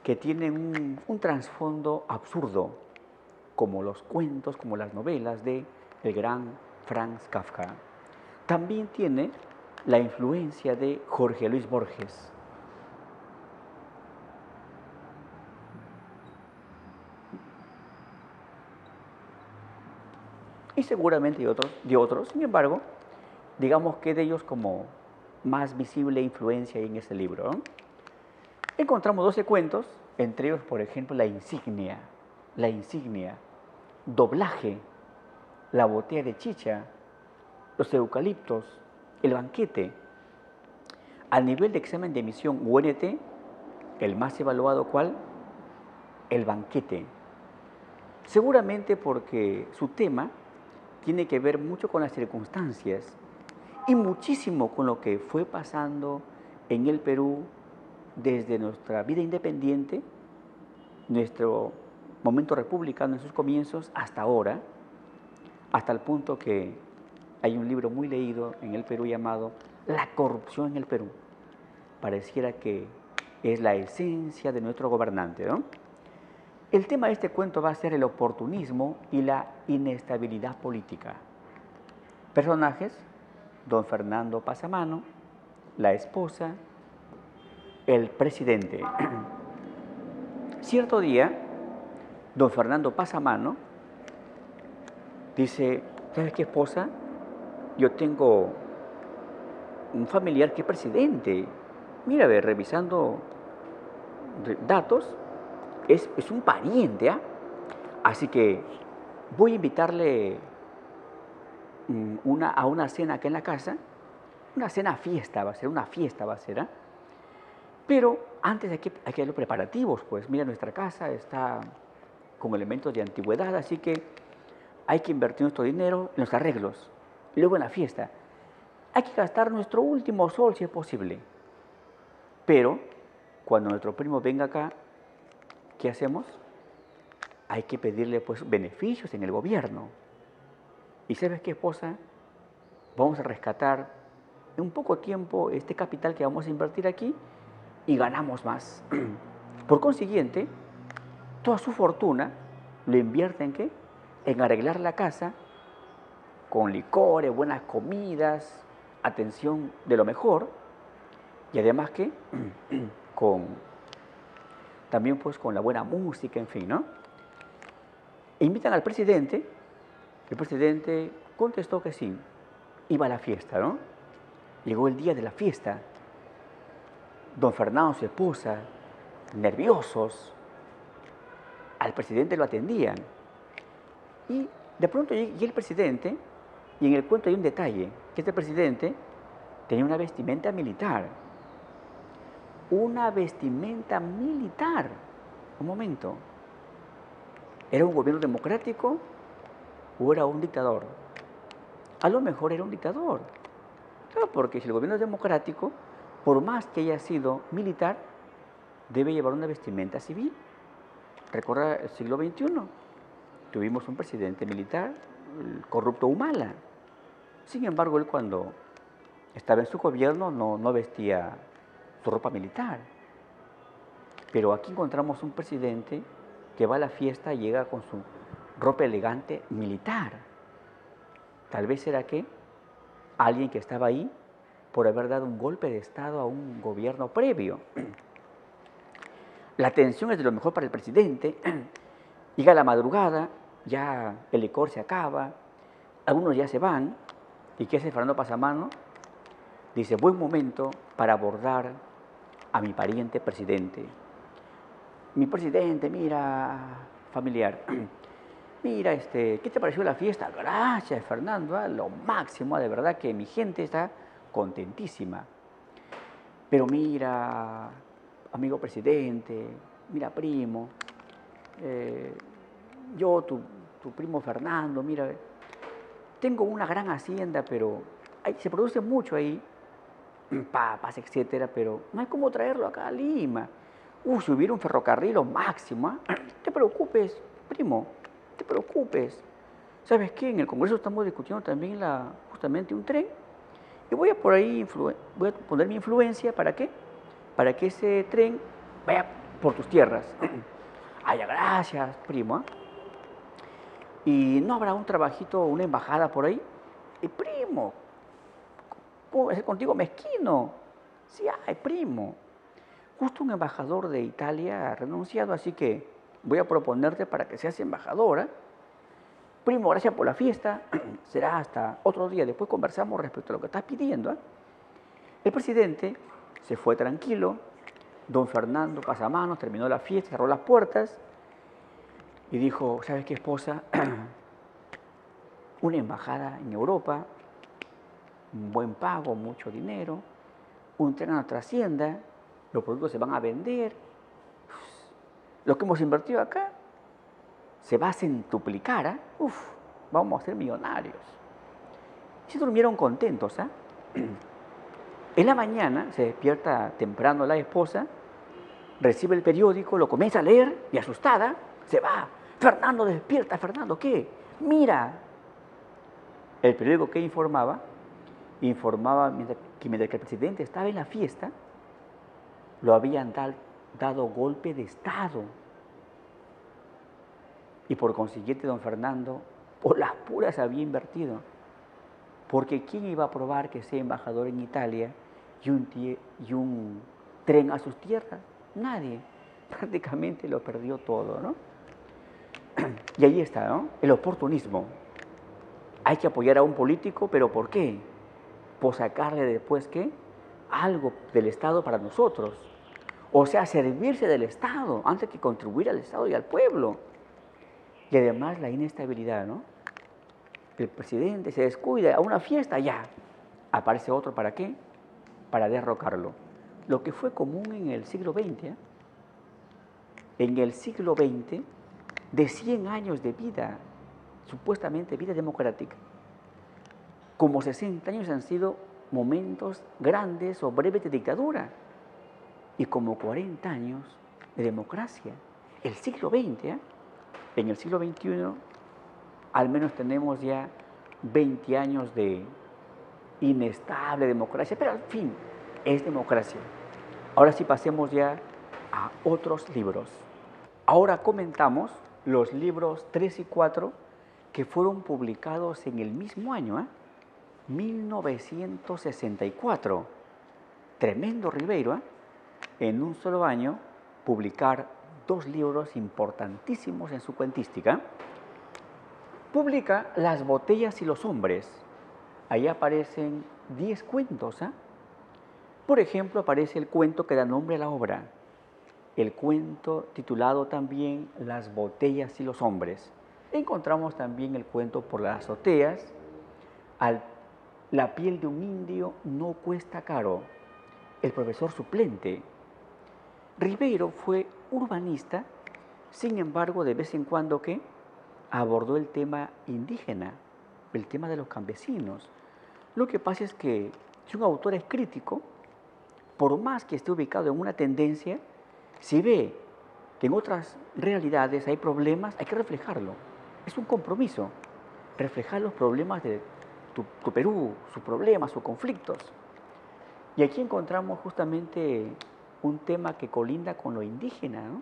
que tienen un trasfondo absurdo, como los cuentos, como las novelas de el gran Franz Kafka. También tiene la influencia de Jorge Luis Borges. Y seguramente de otros, sin embargo, digamos que de ellos como más visible influencia en este libro, ¿no? Encontramos 12 cuentos, entre ellos, por ejemplo, La Insignia, Doblaje, La Botella de Chicha, Los Eucaliptos, El Banquete. A nivel de examen de admisión UNT, el más evaluado, ¿cuál? El Banquete. Seguramente porque su tema tiene que ver mucho con las circunstancias y muchísimo con lo que fue pasando en el Perú desde nuestra vida independiente, nuestro momento republicano en sus comienzos, hasta ahora, hasta el punto que hay un libro muy leído en el Perú llamado La corrupción en el Perú. Pareciera que es la esencia de nuestro gobernante, ¿no? El tema de este cuento va a ser el oportunismo y la inestabilidad política. Personajes: don Fernando Pasamano, la esposa, el presidente. Cierto día, don Fernando Pasamano dice, ¿sabes qué, esposa? Yo tengo un familiar que es presidente. Mira, ve, revisando datos, es un pariente, ¿ah? Así que voy a invitarle a una cena acá en la casa. Una cena fiesta va a ser, una fiesta va a ser, ¿ah? Pero antes hay que hacer los preparativos, pues mira, nuestra casa está con elementos de antigüedad, así que hay que invertir nuestro dinero en los arreglos. Y luego en la fiesta. Hay que gastar nuestro último sol si es posible. Pero cuando nuestro primo venga acá, ¿qué hacemos? Hay que pedirle pues beneficios en el gobierno. ¿Y sabes qué, esposa? Vamos a rescatar en un poco tiempo este capital que vamos a invertir aquí y ganamos más. Por consiguiente, toda su fortuna lo invierte en ¿qué? En arreglar la casa con licores, buenas comidas, atención de lo mejor y además que con también pues con la buena música, en fin, ¿no? E invitan al presidente, el presidente contestó que sí, iba a la fiesta, ¿no? Llegó el día de la fiesta, don Fernando, su esposa, nerviosos, al presidente lo atendían. Y de pronto llega el presidente, y en el cuento hay un detalle, que este presidente tenía una vestimenta militar. Una vestimenta militar. Un momento. ¿Era un gobierno democrático o era un dictador? A lo mejor era un dictador. Claro, porque si el gobierno es democrático, por más que haya sido militar, debe llevar una vestimenta civil. Recuerda el siglo XXI. Tuvimos un presidente militar, el corrupto Humala. Sin embargo, él cuando estaba en su gobierno no vestía su ropa militar. Pero aquí encontramos un presidente que va a la fiesta y llega con su ropa elegante militar. Tal vez era que alguien que estaba ahí por haber dado un golpe de Estado a un gobierno previo. La atención es de lo mejor para el presidente. Llega la madrugada, ya el licor se acaba, algunos ya se van. ¿Y qué hace Fernando Pasamano? Dice, buen momento para abordar a mi pariente presidente. Mi presidente, mira, familiar, mira, ¿qué te pareció la fiesta? Gracias, Fernando, lo máximo, de verdad que mi gente está contentísima. Pero mira, amigo presidente, mira, primo, yo, tu primo Fernando, mira, tengo una gran hacienda, pero se produce mucho ahí, papas, etcétera, pero no hay cómo traerlo acá a Lima. Si hubiera un ferrocarril, lo máximo, ¿eh? No te preocupes, primo, no te preocupes. ¿Sabes qué? En el Congreso estamos discutiendo también justamente un tren. Y voy a por ahí, voy a poner mi influencia, ¿para qué? Para que ese tren vaya por tus tierras. Ay, gracias, primo. ¿Y no habrá un trabajito, una embajada por ahí? Primo, ¿puedo hacer contigo mezquino? Sí, ay, primo. Justo un embajador de Italia ha renunciado, así que voy a proponerte para que seas embajadora. Primo, gracias por la fiesta. Será hasta otro día. Después conversamos respecto a lo que estás pidiendo, ¿eh? El presidente se fue tranquilo. Don Fernando Pasamanos terminó la fiesta, cerró las puertas y dijo, ¿sabes qué, esposa? Una embajada en Europa, un buen pago, mucho dinero, un tren a nuestra hacienda, los productos se van a vender, lo que hemos invertido acá se va a centuplicar, ¿eh? Vamos a ser millonarios. Y se durmieron contentos, ¿eh? En la mañana se despierta temprano la esposa, recibe el periódico, lo comienza a leer y asustada se va. Fernando, despierta, Fernando, ¿qué? Mira. El periódico que informaba que mientras que el presidente estaba en la fiesta, lo habían dado golpe de Estado. Y por consiguiente, don Fernando, por las puras había invertido. Porque ¿quién iba a aprobar que sea embajador en Italia y un tren a sus tierras? Nadie. Prácticamente lo perdió todo, ¿no? Y ahí está, ¿no? El oportunismo. Hay que apoyar a un político, ¿pero por qué? Por sacarle después, ¿qué? Algo del Estado para nosotros. O sea, servirse del Estado antes que contribuir al Estado y al pueblo. Y además la inestabilidad, ¿no? El presidente se descuida a una fiesta, ya. Aparece otro, ¿para qué? Para derrocarlo. Lo que fue común en el siglo XX, ¿eh? En el siglo XX, de 100 años de vida, supuestamente vida democrática, como 60 años han sido momentos grandes o breves de dictadura y como 40 años de democracia. El siglo XX, ¿eh? En el siglo XXI, al menos tenemos ya 20 años de inestable democracia, pero al fin es democracia. Ahora sí pasemos ya a otros libros. Ahora comentamos los libros 3 y 4 que fueron publicados en el mismo año, ¿eh? 1964. Tremendo Ribeiro, ¿eh? En un solo año publicar 2 libros importantísimos en su cuentística. Publica Las botellas y los hombres. Ahí aparecen 10 cuentos, ¿eh? Por ejemplo, aparece el cuento que da nombre a la obra, el cuento titulado también Las botellas y los hombres. Encontramos también el cuento Por las azoteas, La piel de un indio no cuesta caro, El profesor suplente. Ribeiro fue urbanista, sin embargo, de vez en cuando que abordó el tema indígena, el tema de los campesinos. Lo que pasa es que si un autor es crítico, por más que esté ubicado en una tendencia, si ve que en otras realidades hay problemas, hay que reflejarlo. Es un compromiso, reflejar los problemas de tu Perú, sus problemas, sus conflictos. Y aquí encontramos justamente un tema que colinda con lo indígena, ¿no?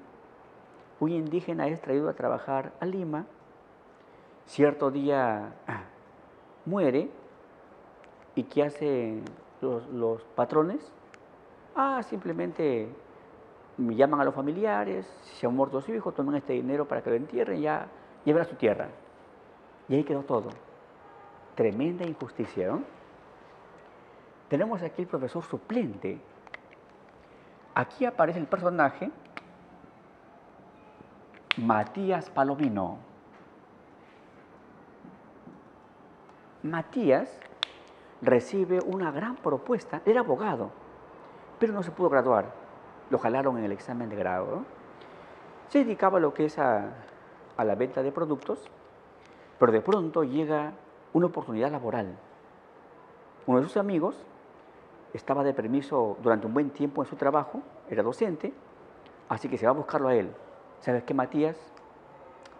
Un indígena es traído a trabajar a Lima, cierto día muere, ¿y qué hacen los patrones? Simplemente llaman a los familiares, si se han muerto su hijo, toman este dinero para que lo entierren y ya lleven a su tierra. Y ahí quedó todo. Tremenda injusticia, ¿no? Tenemos aquí el profesor suplente. Aquí aparece el personaje Matías Palomino. Matías recibe una gran propuesta, era abogado, pero no se pudo graduar. Lo jalaron en el examen de grado, ¿no? Se dedicaba a lo que es a la venta de productos, pero de pronto llega una oportunidad laboral. Uno de sus amigos estaba de permiso durante un buen tiempo en su trabajo, era docente, así que se va a buscarlo a él. ¿Sabes qué, Matías?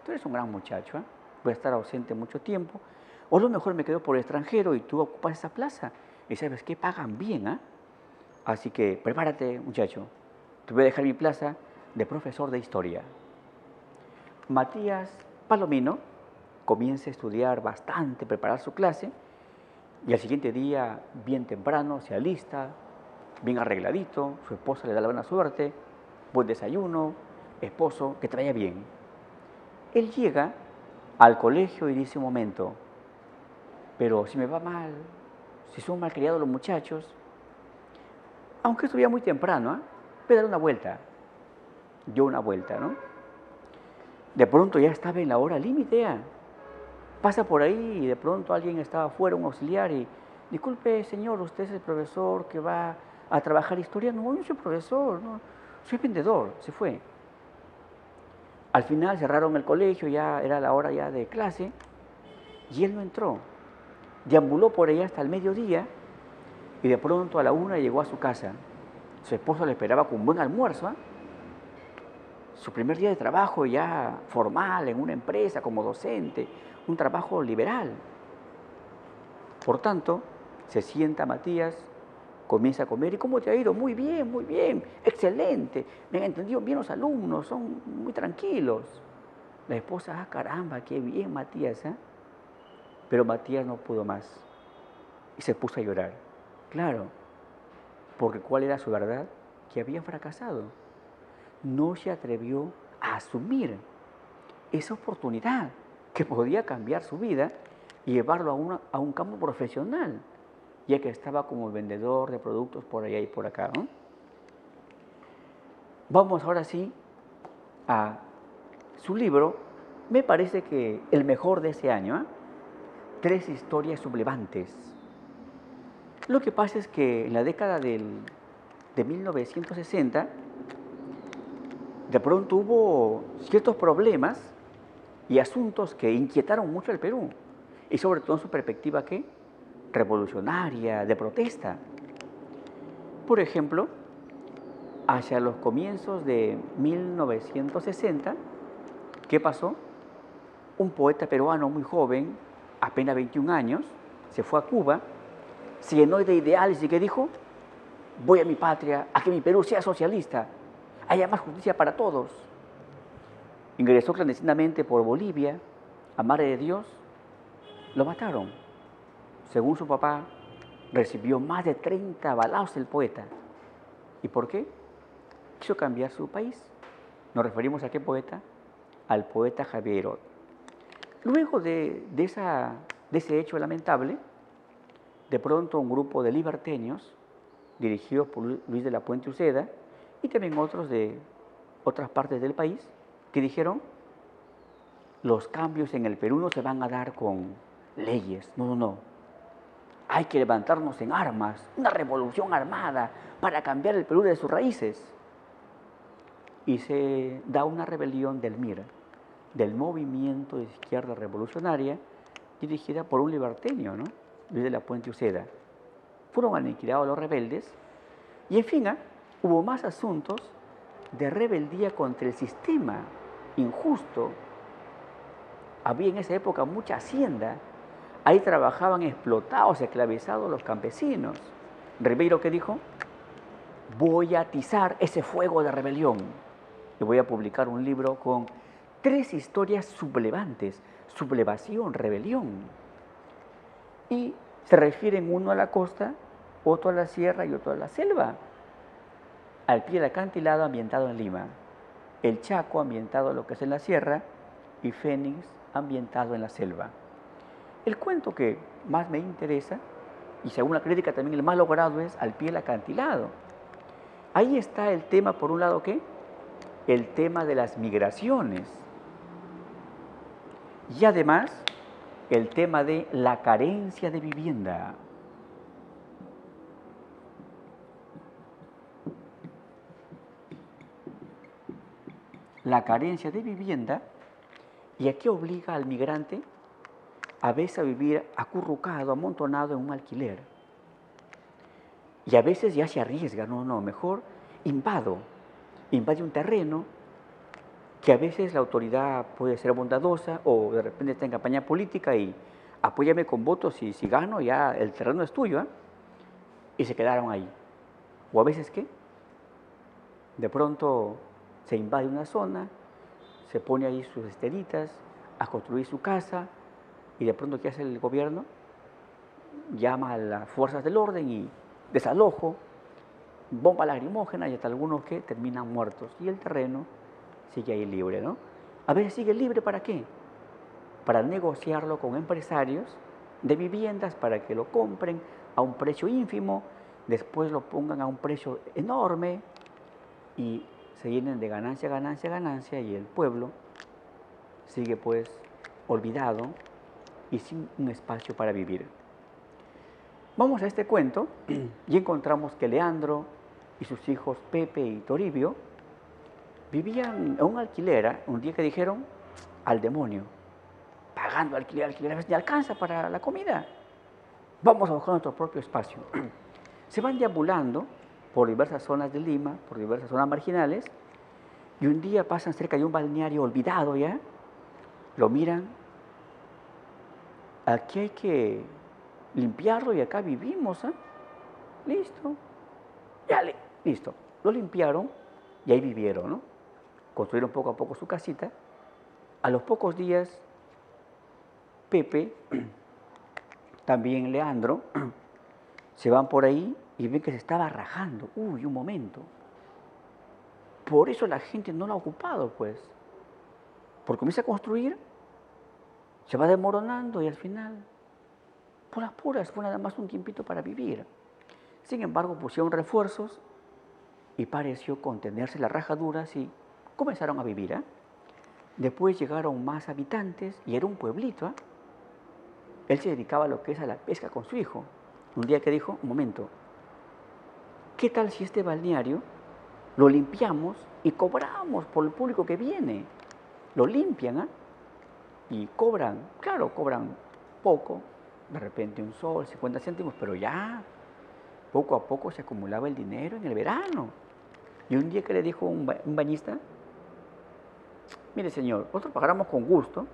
Tú eres un gran muchacho, ¿eh? Voy a estar ausente mucho tiempo, o a lo mejor me quedo por el extranjero y tú ocupas esa plaza. Y ¿sabes qué? Pagan bien, ¿eh? Así que prepárate, muchacho. Te voy a dejar mi plaza de profesor de historia. Matías Palomino comienza a estudiar bastante, preparar su clase, y al siguiente día, bien temprano, se alista, bien arregladito, su esposa le da la buena suerte, buen desayuno, esposo, que te vaya bien. Él llega al colegio y dice un momento, pero si me va mal, si son malcriados los muchachos, aunque estuviera muy temprano, voy a dar una vuelta. Dio una vuelta, ¿no? De pronto ya estaba en la hora límite ya. Pasa por ahí y de pronto alguien estaba afuera, un auxiliar, y disculpe, señor, ¿usted es el profesor que va a trabajar historia? No, yo soy profesor, no, soy vendedor. Se fue. Al final cerraron el colegio, ya era la hora ya de clase, y él no entró. Deambuló por allá hasta el mediodía y de pronto a la 1 llegó a su casa. Su esposo le esperaba con un buen almuerzo, ¿eh? Su primer día de trabajo ya formal en una empresa como docente, un trabajo liberal. Por tanto, se sienta Matías, comienza a comer. ¿Y cómo te ha ido? Muy bien, excelente. Me han entendido bien los alumnos, son muy tranquilos. La esposa, caramba, qué bien Matías, ¿eh? Pero Matías no pudo más. y se puso a llorar. Claro, porque ¿cuál era su verdad? Que había fracasado. No se atrevió a asumir esa oportunidad que podía cambiar su vida y llevarlo a un campo profesional, ya que estaba como vendedor de productos por allá y por acá, ¿no? Vamos ahora sí a su libro, me parece que el mejor de ese año, ¿eh? 3 historias sublevantes. Lo que pasa es que en la década de 1960, de pronto hubo ciertos problemas y asuntos que inquietaron mucho al Perú, y sobre todo en su perspectiva, ¿qué? Revolucionaria, de protesta. Por ejemplo, hacia los comienzos de 1960, ¿qué pasó? Un poeta peruano muy joven, apenas 21 años, se fue a Cuba, se llenó de ideales y ¿qué dijo? Voy a mi patria, a que mi Perú sea socialista, haya más justicia para todos. Ingresó clandestinamente por Bolivia, a Madre de Dios, lo mataron. Según su papá, recibió más de 30 balazos el poeta. ¿Y por qué? Quiso cambiar su país. ¿Nos referimos a qué poeta? Al poeta Javier Herod. Luego de ese hecho lamentable, de pronto un grupo de liberteños, dirigidos por Luis de la Puente Uceda, y también otros de otras partes del país, que dijeron, los cambios en el Perú no se van a dar con leyes, no. Hay que levantarnos en armas, una revolución armada para cambiar el Perú de sus raíces. Y se da una rebelión del MIR, del Movimiento de Izquierda Revolucionaria, dirigida por un liberteño, ¿no? Luis de la Puente Uceda. Fueron aniquilados los rebeldes y, en fin, hubo más asuntos de rebeldía contra el sistema injusto. Había en esa época mucha hacienda. Ahí trabajaban explotados, esclavizados los campesinos. Ribeiro, ¿qué dijo? Voy a atizar ese fuego de rebelión. Y voy a publicar un libro con 3 historias sublevantes, sublevación, rebelión. Y se refieren uno a la costa, otro a la sierra y otro a la selva. Al pie del acantilado ambientado en Lima, el Chaco ambientado en lo que es en la sierra y Fénix ambientado en la selva. El cuento que más me interesa, y según la crítica también el más logrado, es Al pie del acantilado. Ahí está el tema, por un lado, ¿qué? El tema de las migraciones. Y además, el tema de la carencia de vivienda. La carencia de vivienda, y aquí obliga al migrante a veces a vivir acurrucado, amontonado en un alquiler. Y a veces ya se arriesga, mejor invade un terreno que a veces la autoridad puede ser bondadosa o de repente está en campaña política y apóyame con votos y si gano ya el terreno es tuyo, ¿eh? Y se quedaron ahí. O a veces, ¿qué? De pronto se invade una zona, se pone ahí sus esteritas a construir su casa y de pronto, ¿qué hace el gobierno? Llama a las fuerzas del orden y desalojo, bomba lacrimógena y hasta algunos que terminan muertos y el terreno sigue ahí libre, ¿no? A veces sigue libre, ¿para qué? Para negociarlo con empresarios de viviendas para que lo compren a un precio ínfimo, después lo pongan a un precio enorme y se llenen de ganancia y el pueblo sigue pues olvidado y sin un espacio para vivir. Vamos a este cuento y encontramos que Leandro y sus hijos Pepe y Toribio vivían en un alquiler, un día que dijeron, al demonio, pagando alquiler, a veces ni alcanza para la comida. Vamos a buscar nuestro propio espacio. Se van deambulando por diversas zonas de Lima, por diversas zonas marginales, y un día pasan cerca de un balneario olvidado ya, lo miran, aquí hay que limpiarlo y acá vivimos, ¿eh? Listo, listo. Lo limpiaron y ahí vivieron, ¿no? Construyeron poco a poco su casita. A los pocos días, Pepe, también Leandro, Se van por ahí y ven que se estaba rajando. Uy, un momento. Por eso la gente no lo ha ocupado, pues. Porque comienza a construir, se va desmoronando y al final, por las puras, fue nada más un tiempito para vivir. Sin embargo, pusieron refuerzos y pareció contenerse las rajaduras y comenzaron a vivir. Después llegaron más habitantes y era un pueblito. Él se dedicaba a lo que es a la pesca con su hijo. Un día que dijo, un momento, ¿qué tal si este balneario lo limpiamos y cobramos por el público que viene? Lo limpian, y cobran, claro, cobran poco, de repente un sol, 50 céntimos, pero ya poco a poco se acumulaba el dinero en el verano. Y un día que le dijo un bañista, mire señor, nosotros pagamos con gusto,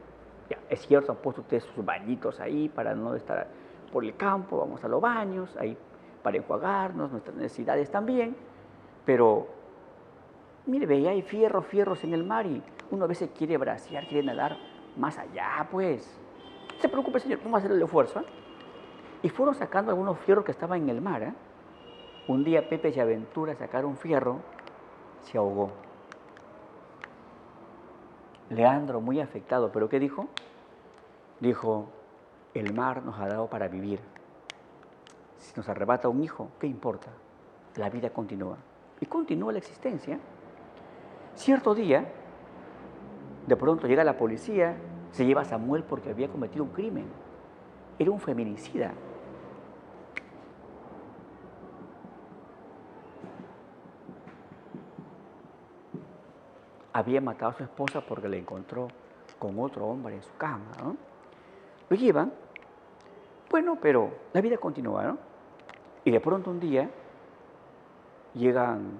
ya, es cierto, han puesto ustedes sus bañitos ahí para no estar por el campo, vamos a los baños, ahí para enjuagarnos, nuestras necesidades también, pero mire, ve, hay fierros en el mar y uno a veces quiere bracear, quiere nadar más allá, pues. No se preocupe, señor, vamos a hacer el esfuerzo. Y fueron sacando algunos fierros que estaban en el mar. Un día Pepe se aventura a sacar un fierro, se ahogó. Leandro, muy afectado, ¿pero qué dijo? Dijo, el mar nos ha dado para vivir. Si nos arrebata un hijo, ¿qué importa? La vida continúa. Y continúa la existencia. Cierto día, de pronto llega la policía, se lleva a Samuel porque había cometido un crimen. Era un feminicida. Había matado a su esposa porque la encontró con otro hombre en su cama, ¿no? Lo llevan, bueno, pero la vida continúa, ¿no? Y de pronto un día llegan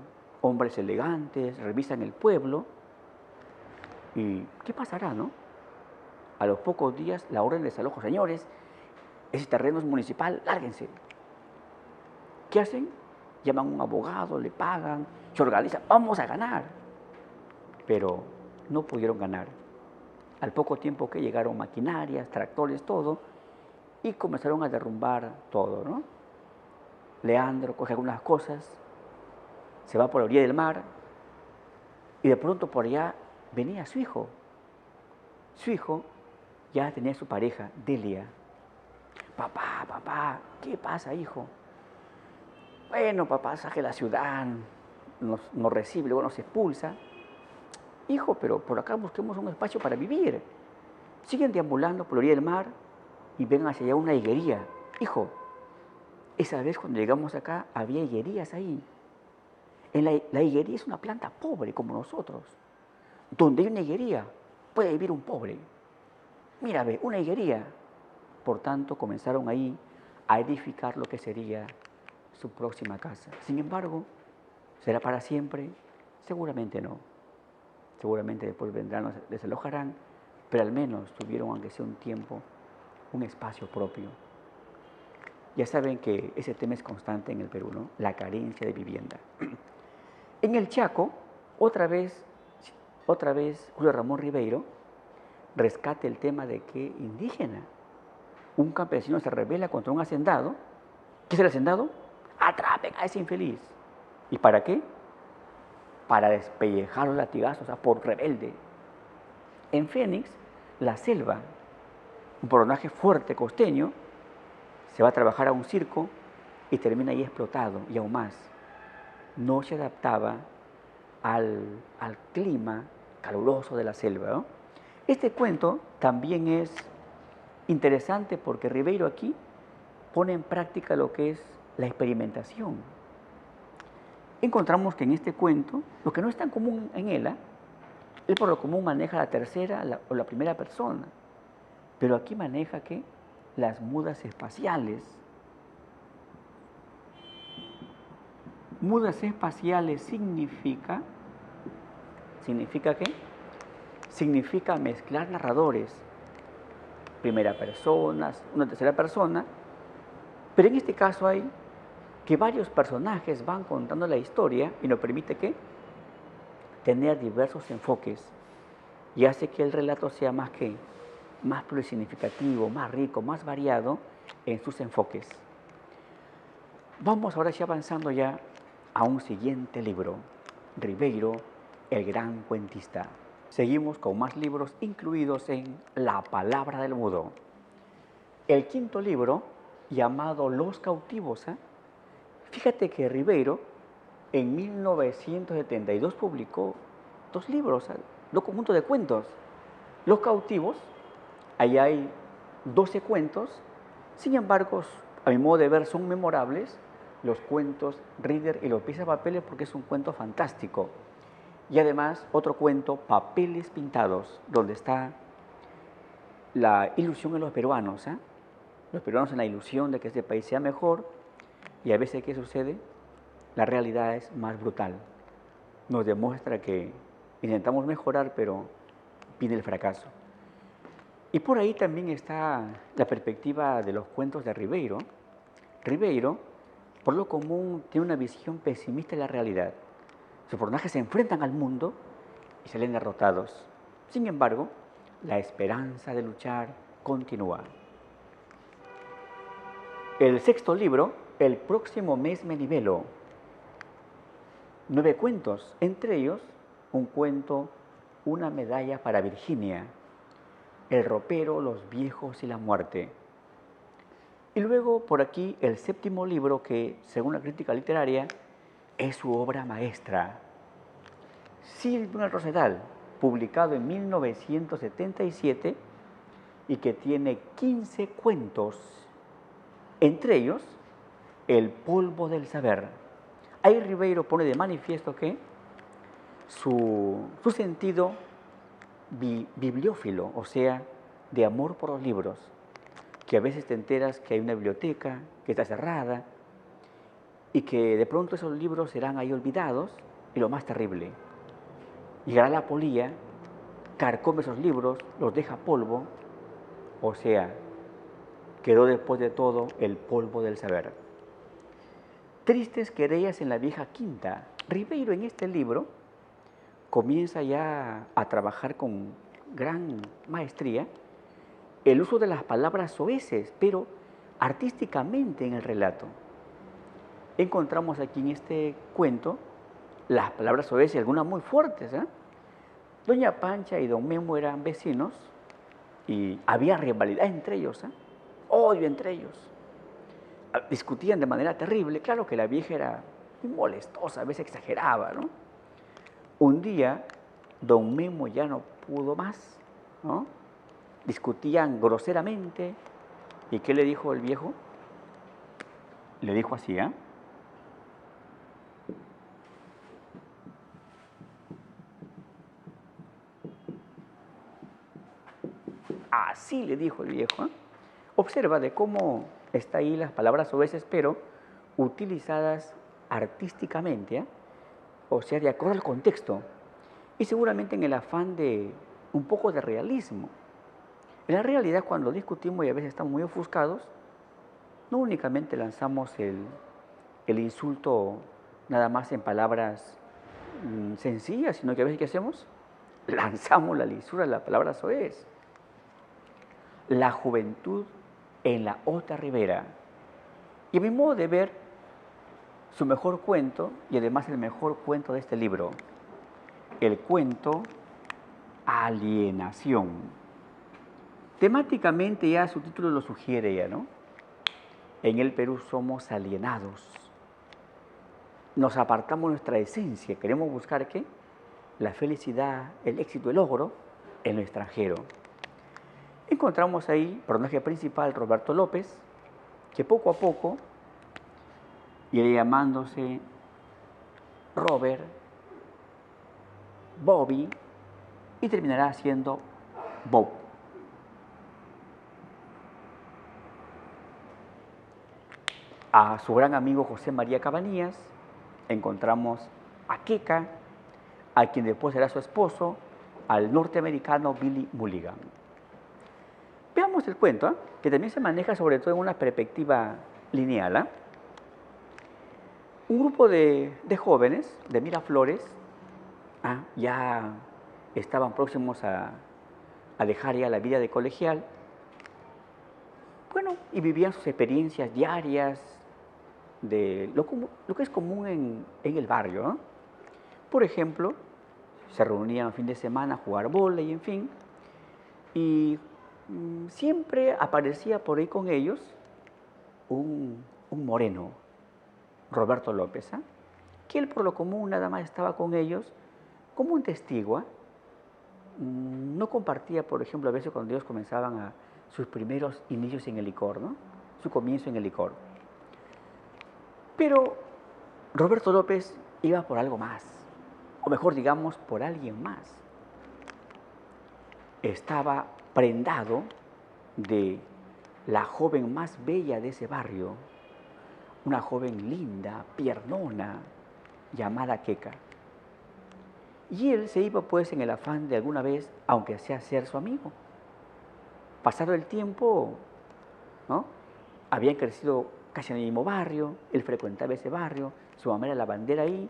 hombres elegantes, revisan el pueblo y ¿qué pasará, no? A los pocos días la orden de desalojo, señores, ese terreno es municipal, lárguense. ¿Qué hacen? Llaman a un abogado, le pagan, se organizan, vamos a ganar. Pero no pudieron ganar. Al poco tiempo que llegaron maquinarias, tractores, todo, y comenzaron a derrumbar todo, ¿no? Leandro coge algunas cosas, se va por la orilla del mar, y de pronto por allá venía su hijo. Su hijo ya tenía su pareja, Delia. Papá, ¿qué pasa, hijo? Bueno, papá, saque la ciudad, nos recibe, luego nos expulsa. Hijo, pero por acá busquemos un espacio para vivir. Siguen deambulando por la orilla del mar y ven hacia allá una higuería. Hijo, esa vez cuando llegamos acá había higuerías ahí. La higuería es una planta pobre como nosotros. Donde hay una higuería puede vivir un pobre. Mira, ve, una higuería. Por tanto, comenzaron ahí a edificar lo que sería su próxima casa. Sin embargo, ¿será para siempre? Seguramente no. Seguramente después vendrán, desalojarán, pero al menos tuvieron, aunque sea un tiempo, un espacio propio. Ya saben que ese tema es constante en el Perú, ¿no? La carencia de vivienda. En el Chaco, otra vez, Julio Ramón Ribeiro rescata el tema de que indígena. Un campesino se rebela contra un hacendado. ¿Qué es el hacendado? Atrapen a ese infeliz. ¿Y para qué? Para despellejar los latigazos, por rebelde. En Fénix, la selva, un personaje fuerte costeño, se va a trabajar a un circo y termina ahí explotado, y aún más. No se adaptaba al clima caluroso de la selva, ¿no? Este cuento también es interesante porque Ribeiro aquí pone en práctica lo que es la experimentación. Encontramos que en este cuento, lo que no es tan común en él por lo común maneja la tercera o la primera persona, pero aquí maneja ¿qué? Las mudas espaciales. Mudas espaciales significa ¿qué? Significa mezclar narradores, primera persona, una tercera persona, pero en este caso hay que varios personajes van contando la historia y nos permite ¿qué? Tener diversos enfoques y hace que el relato sea más plurisignificativo, más rico, más variado en sus enfoques. Vamos ahora sí avanzando ya a un siguiente libro, Ribeiro, el gran cuentista. Seguimos con más libros incluidos en La palabra del mudo. El quinto libro, llamado Los cautivos. Fíjate que Ribeiro en 1972 publicó dos libros, dos conjuntos de cuentos. Los cautivos, ahí hay 12 cuentos, sin embargo, a mi modo de ver, son memorables los cuentos Reader y los pisapapeles porque es un cuento fantástico. Y además, otro cuento, Papeles pintados, donde está la ilusión en los peruanos. Los peruanos en la ilusión de que este país sea mejor, y a veces, ¿qué sucede? La realidad es más brutal. Nos demuestra que intentamos mejorar, pero viene el fracaso. Y por ahí también está la perspectiva de los cuentos de Ribeiro. Ribeiro, por lo común, tiene una visión pesimista de la realidad. Sus personajes se enfrentan al mundo y salen derrotados. Sin embargo, la esperanza de luchar continúa. El sexto libro, El próximo mes me nivelo. 9 cuentos, entre ellos un cuento, Una medalla para Virginia, El ropero, los viejos y la muerte. Y luego por aquí el séptimo libro que, según la crítica literaria, es su obra maestra, Silvio el Rosedal, publicado en 1977 y que tiene 15 cuentos, entre ellos El polvo del saber. Ahí Ribeiro pone de manifiesto que su sentido bibliófilo, o sea, de amor por los libros, que a veces te enteras que hay una biblioteca que está cerrada y que de pronto esos libros serán ahí olvidados, y lo más terrible, llegará la polilla, carcome esos libros, los deja polvo, o sea, quedó después de todo el polvo del saber. Tristes querellas en la vieja quinta. Ribeiro en este libro comienza ya a trabajar con gran maestría el uso de las palabras soeces, pero artísticamente en el relato. Encontramos aquí en este cuento las palabras soeces, algunas muy fuertes. Doña Pancha y don Memo eran vecinos y había rivalidad entre ellos, odio entre ellos. Discutían de manera terrible. Claro que la vieja era muy molestosa, a veces exageraba, ¿no? Un día, don Memo ya no pudo más, ¿no? Discutían groseramente. ¿Y qué le dijo el viejo? Le dijo así, Así le dijo el viejo. Observa de cómo está ahí las palabras soeces, pero utilizadas artísticamente, o sea, de acuerdo al contexto, y seguramente en el afán de un poco de realismo. En la realidad, cuando discutimos y a veces estamos muy ofuscados, no únicamente lanzamos el insulto nada más en palabras sencillas, sino que a veces, ¿qué hacemos? Lanzamos la lisura de la palabra soez. La juventud en la otra ribera. Y a mi modo de ver, su mejor cuento, y además el mejor cuento de este libro, el cuento Alienación. Temáticamente ya su título lo sugiere ya, ¿no? En el Perú somos alienados. Nos apartamos de nuestra esencia. Queremos buscar, ¿qué? La felicidad, el éxito, el logro en lo extranjero. Encontramos ahí personaje principal, Roberto López, que poco a poco irá llamándose Robert, Bobby, y terminará siendo Bob. A su gran amigo José María Cabanillas encontramos a Keka, a quien después será su esposo, al norteamericano Billy Mulligan. Veamos el cuento, que también se maneja sobre todo en una perspectiva lineal. Un grupo de jóvenes de Miraflores ya estaban próximos a dejar ya la vida de colegial. Bueno, y vivían sus experiencias diarias de lo que es común en el barrio, ¿no? Por ejemplo, se reunían fin de semana a jugar vóley, en fin, y siempre aparecía por ahí con ellos un moreno, Roberto López, ¿ah? Que él por lo común nada más estaba con ellos como un testigo, ¿ah? No compartía, por ejemplo, a veces cuando ellos comenzaban a sus primeros inicios en el licor, ¿no? Su comienzo en el licor. Pero Roberto López iba por algo más, o mejor digamos, por alguien más. Estaba prendado de la joven más bella de ese barrio, una joven linda, piernona, llamada Queca. Y él se iba pues en el afán de alguna vez, aunque sea ser su amigo. Pasado el tiempo, ¿no? Habían crecido casi en el mismo barrio, él frecuentaba ese barrio, su mamá era la bandera ahí,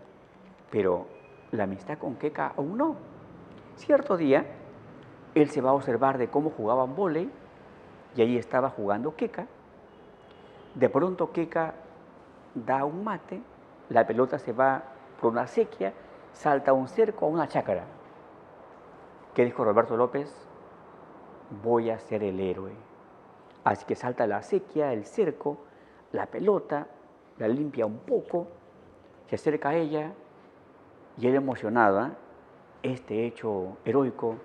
pero la amistad con Queca aún no. Cierto día, él se va a observar de cómo jugaban vóley y ahí estaba jugando Queca. De pronto Queca da un mate, la pelota se va por una acequia, salta a un cerco, a una chácara. ¿Qué dijo Roberto López? Voy a ser el héroe. Así que salta la acequia, el cerco, la pelota, la limpia un poco, se acerca a ella y él emocionado, este hecho heroico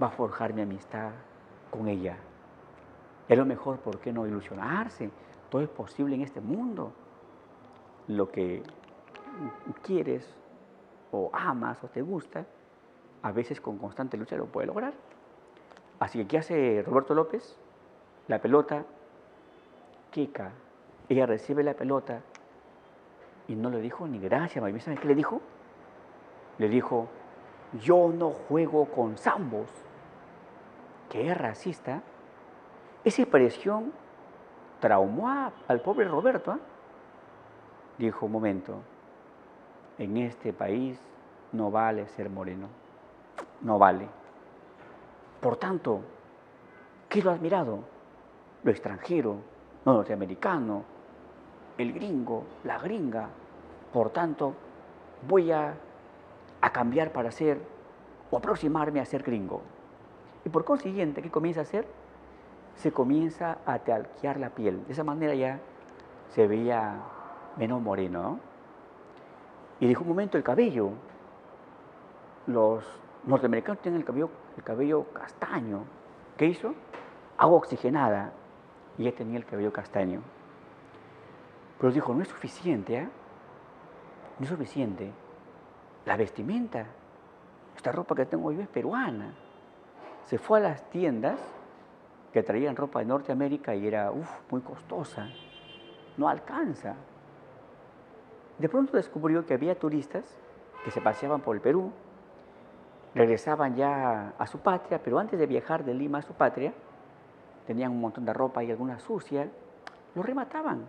va a forjar mi amistad con ella. Es lo mejor, ¿por qué no ilusionarse? Todo es posible en este mundo. Lo que quieres o amas o te gusta, a veces con constante lucha lo puede lograr. Así que, ¿qué hace Roberto López? La pelota, Queca, ella recibe la pelota y no le dijo ni gracias, ¿sabes qué le dijo? Le dijo, yo no juego con zambos. Que es racista. Esa expresión traumó al pobre Roberto, ¿eh? Dijo, un momento, en este país no vale ser moreno, no vale. Por tanto, ¿qué lo ha admirado? Lo extranjero, lo norteamericano, el gringo, la gringa. Por tanto, voy a cambiar para ser o aproximarme a ser gringo. Y por consiguiente, ¿qué comienza a hacer? Se comienza a talquear la piel. De esa manera ya se veía menos moreno, ¿no? Y dijo un momento el cabello. Los norteamericanos tienen el cabello castaño. ¿Qué hizo? Agua oxigenada. Y ella tenía el cabello castaño. Pero dijo, no es suficiente, ¿eh? No es suficiente. La vestimenta, esta ropa que tengo yo es peruana. Se fue a las tiendas que traían ropa de Norteamérica y era muy costosa. No alcanza. De pronto descubrió que había turistas que se paseaban por el Perú, regresaban ya a su patria, pero antes de viajar de Lima a su patria, tenían un montón de ropa y alguna sucia, lo remataban.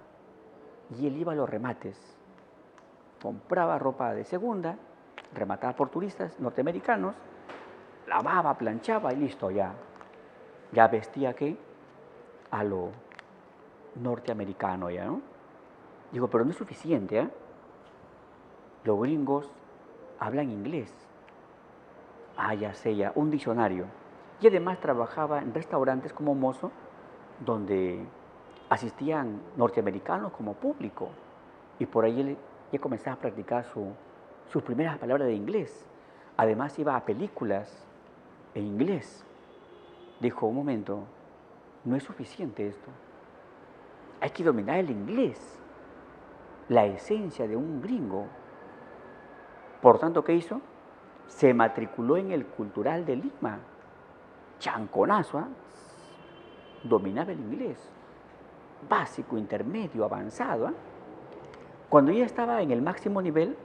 Y él iba a los remates. Compraba ropa de segunda, rematada por turistas norteamericanos, lavaba, planchaba y listo, ya vestía ¿qué? A lo norteamericano ya, ¿no? Digo, pero no es suficiente, ¿eh? Los gringos hablan inglés. Ya sé, ya, un diccionario. Y además trabajaba en restaurantes como mozo, donde asistían norteamericanos como público. Y por ahí él ya comenzaba a practicar sus primeras palabras de inglés. Además iba a películas en inglés. Dijo, un momento, no es suficiente esto. Hay que dominar el inglés, la esencia de un gringo. Por tanto, ¿qué hizo? Se matriculó en el Cultural de Lima. Chanconazo, ¿eh? Dominaba el inglés. Básico, intermedio, avanzado, ¿eh? Cuando ya estaba en el máximo nivel,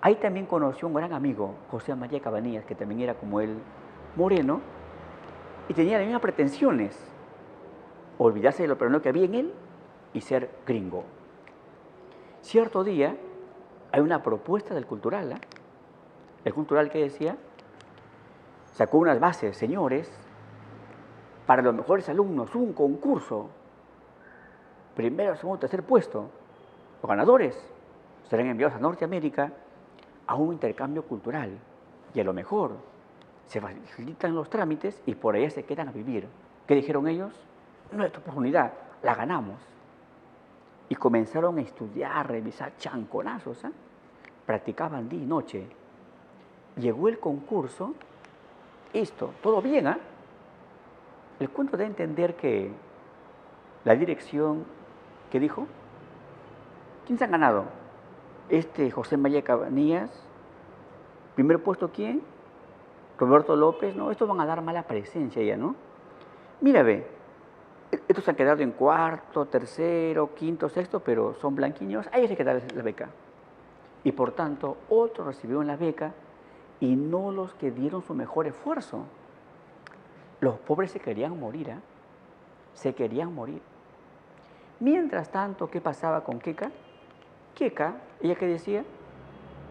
ahí también conoció un gran amigo, José María Cabanillas, que también era como él, moreno, y tenía las mismas pretensiones, olvidarse de lo peruano que había en él y ser gringo. Cierto día hay una propuesta del Cultural, ¿eh? El Cultural, que decía, sacó unas bases, señores, para los mejores alumnos, un concurso. primero, segundo, tercer puesto. Los ganadores serán enviados a Norteamérica a un intercambio cultural. Y a lo mejor se facilitan los trámites y por allá se quedan a vivir. ¿Qué dijeron ellos? Nuestra oportunidad, la ganamos. Y comenzaron a estudiar, revisar chanconazos, ¿eh? Practicaban día y noche. Llegó el concurso, esto, todo bien, ¿ah? El cuento da a entender que la dirección, ¿qué dijo? ¿Quién se ha ganado? José María Cabanillas. ¿Primer puesto quién? Roberto López. No, estos van a dar mala presencia ya, ¿no? Mira, ve, estos se han quedado en cuarto, tercero, quinto, sexto, pero son blanquiños, a ellos hay que darles la beca. Y por tanto, otros recibieron la beca y no los que dieron su mejor esfuerzo. Los pobres se querían morir, ¿eh? Se querían morir. Mientras tanto, ¿qué pasaba con Queca? Queca, ella que decía,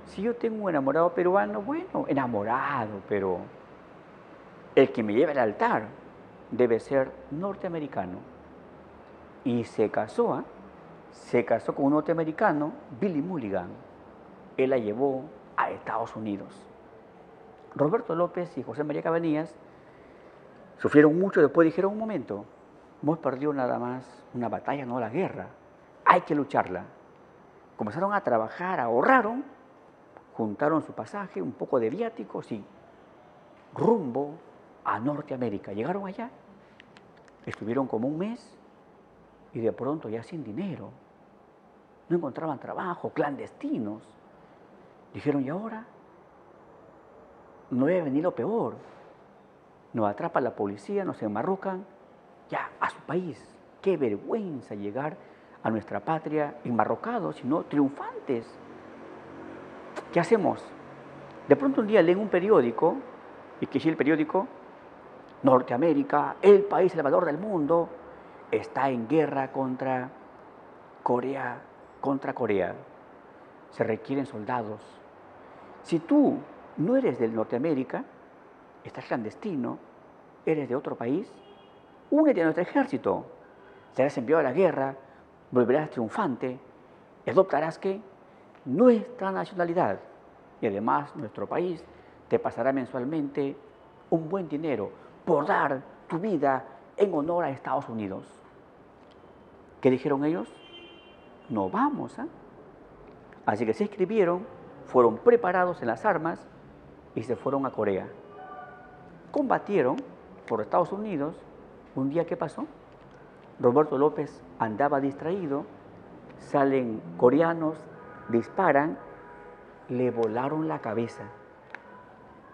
si yo tengo un enamorado peruano, bueno, enamorado, pero el que me lleva al altar debe ser norteamericano. Y se casó, ¿eh? Se casó con un norteamericano, Billy Mulligan. Él la llevó a Estados Unidos. Roberto López y José María Cabanillas sufrieron mucho, después dijeron, un momento, hemos perdido nada más una batalla, no la guerra, hay que lucharla. Comenzaron a trabajar, ahorraron, juntaron su pasaje, un poco de viáticos y rumbo a Norteamérica. Llegaron allá, estuvieron como un mes y de pronto ya sin dinero, no encontraban trabajo, clandestinos. Dijeron, ¿y ahora? No debe venir lo peor. Nos atrapa la policía, nos enmarrocan, ya a su país. Qué vergüenza llegar a nuestra patria enmarrocados, sino triunfantes. ¿Qué hacemos? De pronto un día leen un periódico, y que si el periódico, Norteamérica, el país salvador del mundo, está en guerra contra Corea, Se requieren soldados. Si tú no eres del Norteamérica, estás clandestino, eres de otro país, únete a nuestro ejército. Serás enviado a la guerra, volverás triunfante y adoptarás ¿qué? Nuestra nacionalidad. Y además nuestro país te pasará mensualmente un buen dinero por dar tu vida en honor a Estados Unidos. ¿Qué dijeron ellos? No vamos, ¿eh? Así que se inscribieron, fueron preparados en las armas y se fueron a Corea. Combatieron por Estados Unidos. Un día, ¿qué pasó? Roberto López andaba distraído, salen coreanos, disparan, le volaron la cabeza.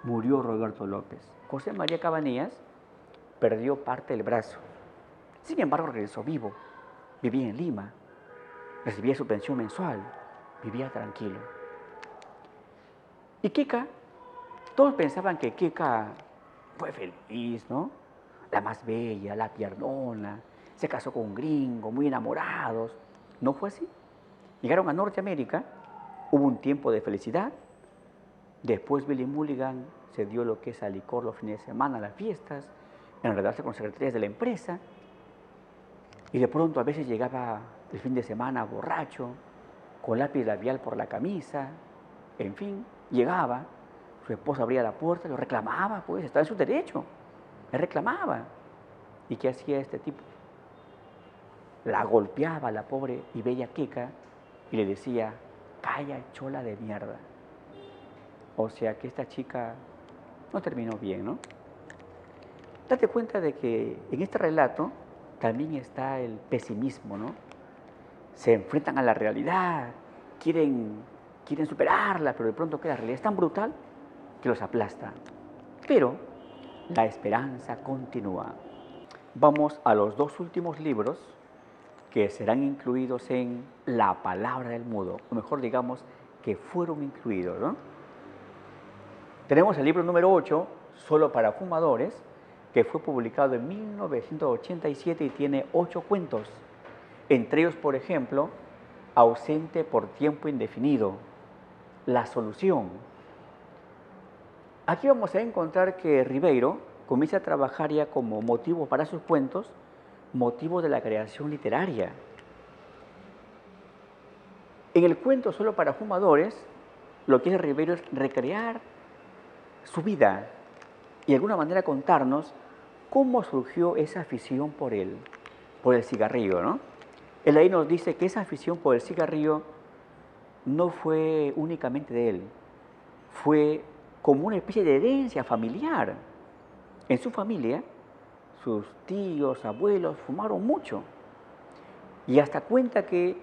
Murió Roberto López. José María Cabanillas perdió parte del brazo. Sin embargo, regresó vivo. Vivía en Lima, recibía su pensión mensual, vivía tranquilo. Y Queca, todos pensaban que Queca fue feliz, ¿no? La más bella, la piernona, se casó con un gringo, muy enamorados. No fue así. Llegaron a Norteamérica, hubo un tiempo de felicidad. Después Billy Mulligan se dio lo que es al licor los fines de semana, las fiestas, enredarse con secretarias de la empresa. Y de pronto a veces llegaba el fin de semana borracho, con lápiz labial por la camisa, en fin, llegaba, su esposa abría la puerta, lo reclamaba, pues, estaba en su derecho, le reclamaba. ¿Y qué hacía este tipo? La golpeaba a la pobre y bella Queca y le decía, calla, chola de mierda. O sea que esta chica no terminó bien, ¿no? Date cuenta de que en este relato también está el pesimismo, ¿no? Se enfrentan a la realidad, quieren superarla, pero de pronto que la realidad es tan brutal que los aplasta. Pero la esperanza continúa. Vamos a los dos últimos libros que serán incluidos en La Palabra del Mudo, o mejor digamos, que fueron incluidos, ¿no? Tenemos el libro número 8, Solo para Fumadores, que fue publicado en 1987 y tiene 8 cuentos. Entre ellos, por ejemplo, Ausente por tiempo indefinido, La Solución. Aquí vamos a encontrar que Ribeiro comienza a trabajar ya como motivo para sus cuentos, motivo de la creación literaria. En el cuento Solo para Fumadores, lo que hace Rivero es recrear su vida y de alguna manera contarnos cómo surgió esa afición por el cigarrillo, ¿no? Él ahí nos dice que esa afición por el cigarrillo no fue únicamente de él, fue como una especie de herencia familiar. En su familia, sus tíos, abuelos fumaron mucho. Y hasta cuenta que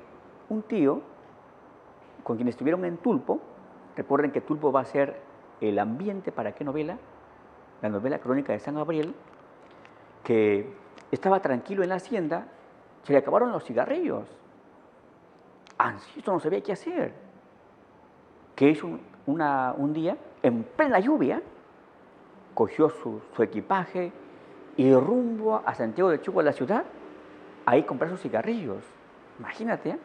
un tío, con quien estuvieron en Tulpo, recuerden que Tulpo va a ser el ambiente para qué novela, la novela Crónica de San Gabriel, que estaba tranquilo en la hacienda, se le acabaron los cigarrillos. Ansioso, no sabía qué hacer. Que hizo un día, en plena lluvia, cogió su equipaje y rumbo a Santiago de Chuco, a la ciudad, ahí comprar sus cigarrillos. Imagínate, ¿eh?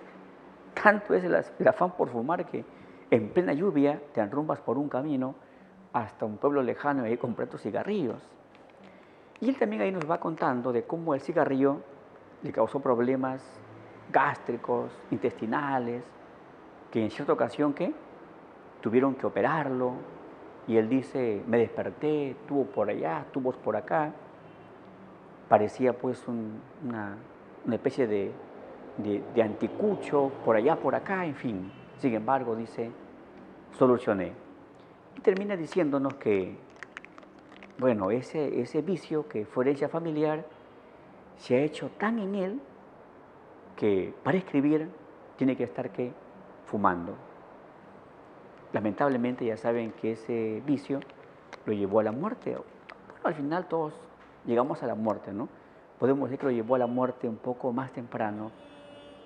Tanto es el afán por fumar que en plena lluvia te enrumbas por un camino hasta un pueblo lejano y ahí comprar tus cigarrillos. Y él también ahí nos va contando de cómo el cigarrillo le causó problemas gástricos, intestinales, que en cierta ocasión ¿qué? Tuvieron que operarlo. Y él dice, me desperté, tuvo por allá, tuvo por acá. Parecía pues una especie de anticucho, por allá, por acá, en fin. Sin embargo, dice, solucioné. Y termina diciéndonos que, bueno, ese vicio que fue herencia familiar se ha hecho tan en él que para escribir tiene que estar ¿qué? Fumando. Lamentablemente ya saben que ese vicio lo llevó a la muerte. Bueno, al final todos llegamos a la muerte, ¿no? Podemos decir que lo llevó a la muerte un poco más temprano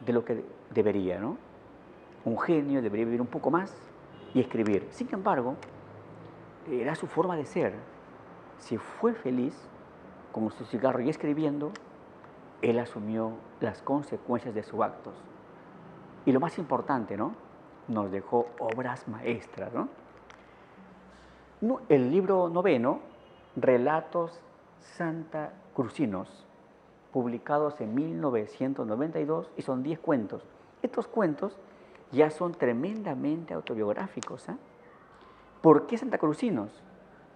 de lo que debería, ¿no? Un genio debería vivir un poco más y escribir. Sin embargo, era su forma de ser. Si fue feliz con su cigarro y escribiendo, él asumió las consecuencias de sus actos. Y lo más importante, ¿no? Nos dejó obras maestras, ¿no? El libro noveno, Relatos santacruzinos, publicados en 1992, y son 10 cuentos. Estos cuentos ya son tremendamente autobiográficos. ¿Eh? ¿Por qué santacruzinos?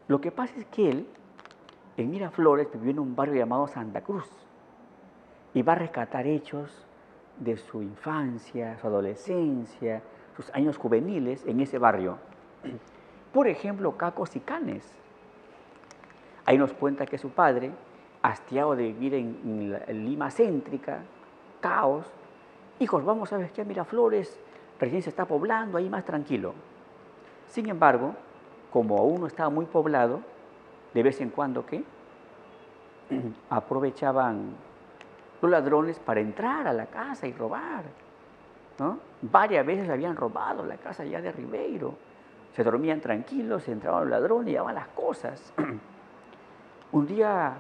Lo que pasa es que él, en Miraflores, vivió en un barrio llamado Santa Cruz y va a rescatar hechos de su infancia, su adolescencia, sus años juveniles en ese barrio. Por ejemplo, Cacos y Canes. Ahí nos cuenta que su padre, hastiado de vivir en Lima céntrica, caos, hijos, vamos a ver que a Miraflores recién se está poblando, ahí más tranquilo. Sin embargo, como aún no estaba muy poblado, de vez en cuando, ¿qué? Aprovechaban los ladrones para entrar a la casa y robar, ¿no? Varias veces habían robado la casa ya de Ribeiro. Se dormían tranquilos, entraban los ladrones y llevaban las cosas. Un día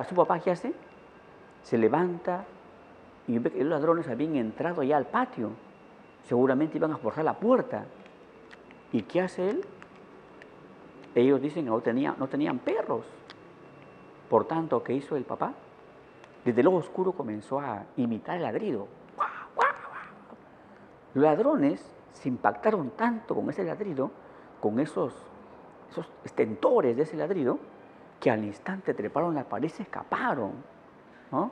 su papá, ¿qué hace? Se levanta y ve que los ladrones habían entrado ya al patio. Seguramente iban a forzar la puerta. ¿Y qué hace él? Ellos dicen que no tenían perros. Por tanto, ¿qué hizo el papá? Desde lo oscuro comenzó a imitar el ladrido. Los ladrones se impactaron tanto con ese ladrido, con esos estentores de ese ladrido, que al instante treparon la pared y se escaparon, ¿no?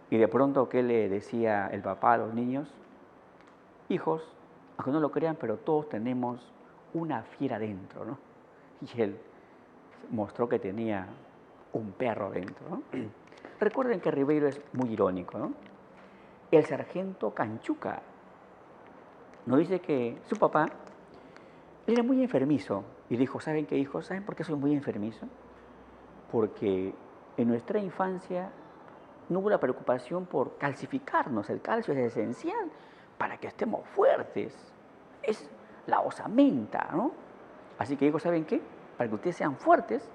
Y de pronto, ¿qué le decía el papá a los niños? Hijos, aunque no lo crean, pero todos tenemos una fiera dentro, ¿no? Y él mostró que tenía un perro dentro, ¿no? Recuerden que Ribeiro es muy irónico, ¿no? El sargento Canchuca nos dice que su papá era muy enfermizo y dijo, ¿saben qué, hijos? ¿Saben por qué soy muy enfermizo? Porque en nuestra infancia no hubo la preocupación por calcificarnos. El calcio es esencial para que estemos fuertes. Es la osamenta, ¿no? Así que hijos, ¿saben qué? Para que ustedes sean fuertes,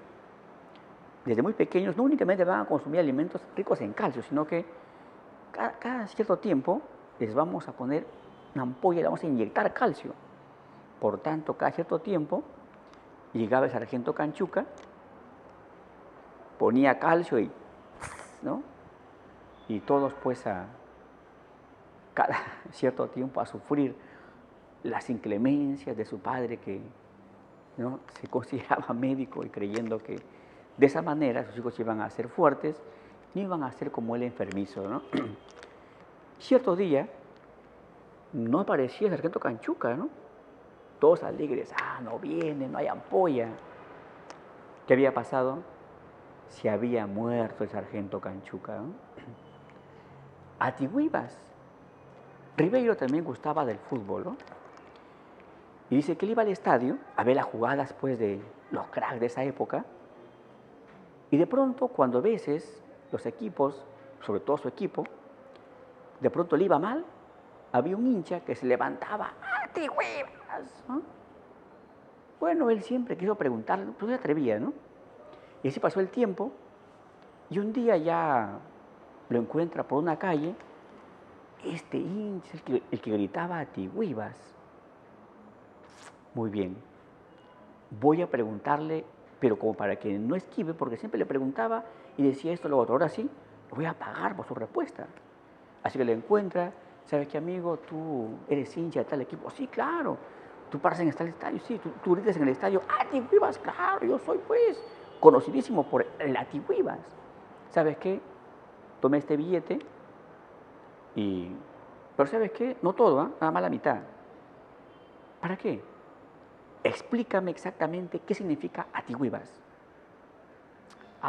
desde muy pequeños no únicamente van a consumir alimentos ricos en calcio, sino que cada cierto tiempo les vamos a poner una ampolla y le vamos a inyectar calcio. Por tanto, cada cierto tiempo llegaba el sargento Canchuca, ponía calcio y, ¿no? Y todos pues a cada cierto tiempo a sufrir las inclemencias de su padre que, ¿no?, se consideraba médico y creyendo que de esa manera sus hijos iban a ser fuertes, no iban a ser como él enfermizo, ¿no? Cierto día no aparecía el sargento Canchuca, ¿no? Todos alegres, no viene, no hay ampolla. ¿Qué había pasado? Se había muerto el sargento Canchuca, ¿no? Atihuibas. Ribeiro también gustaba del fútbol, ¿no? Y dice que él iba al estadio a ver las jugadas, pues, de los cracks de esa época. Y de pronto, cuando a veces los equipos, sobre todo su equipo, de pronto le iba mal, había un hincha que se levantaba, ¡Atihuibas!, ¿no? Bueno, él siempre quiso preguntarle, pues no se atrevía, ¿no? Y así pasó el tiempo, y un día ya lo encuentra por una calle, este hincha, el que gritaba Atihuibas. Muy bien, voy a preguntarle, pero como para que no esquive, porque siempre le preguntaba y decía esto, lo otro. Ahora sí, lo voy a pagar por su respuesta. Así que le encuentra, ¿sabes qué, amigo? Tú eres hincha de tal equipo. Sí, claro. Tú paras en tal estadio, sí. Tú gritas en el estadio, Atihuibas, claro, yo soy, pues, conocidísimo por el Atihuibas. ¿Sabes qué? Tomé este billete pero ¿sabes qué? No todo, nada más la mitad. ¿Para qué? Explícame exactamente qué significa Atihuibas.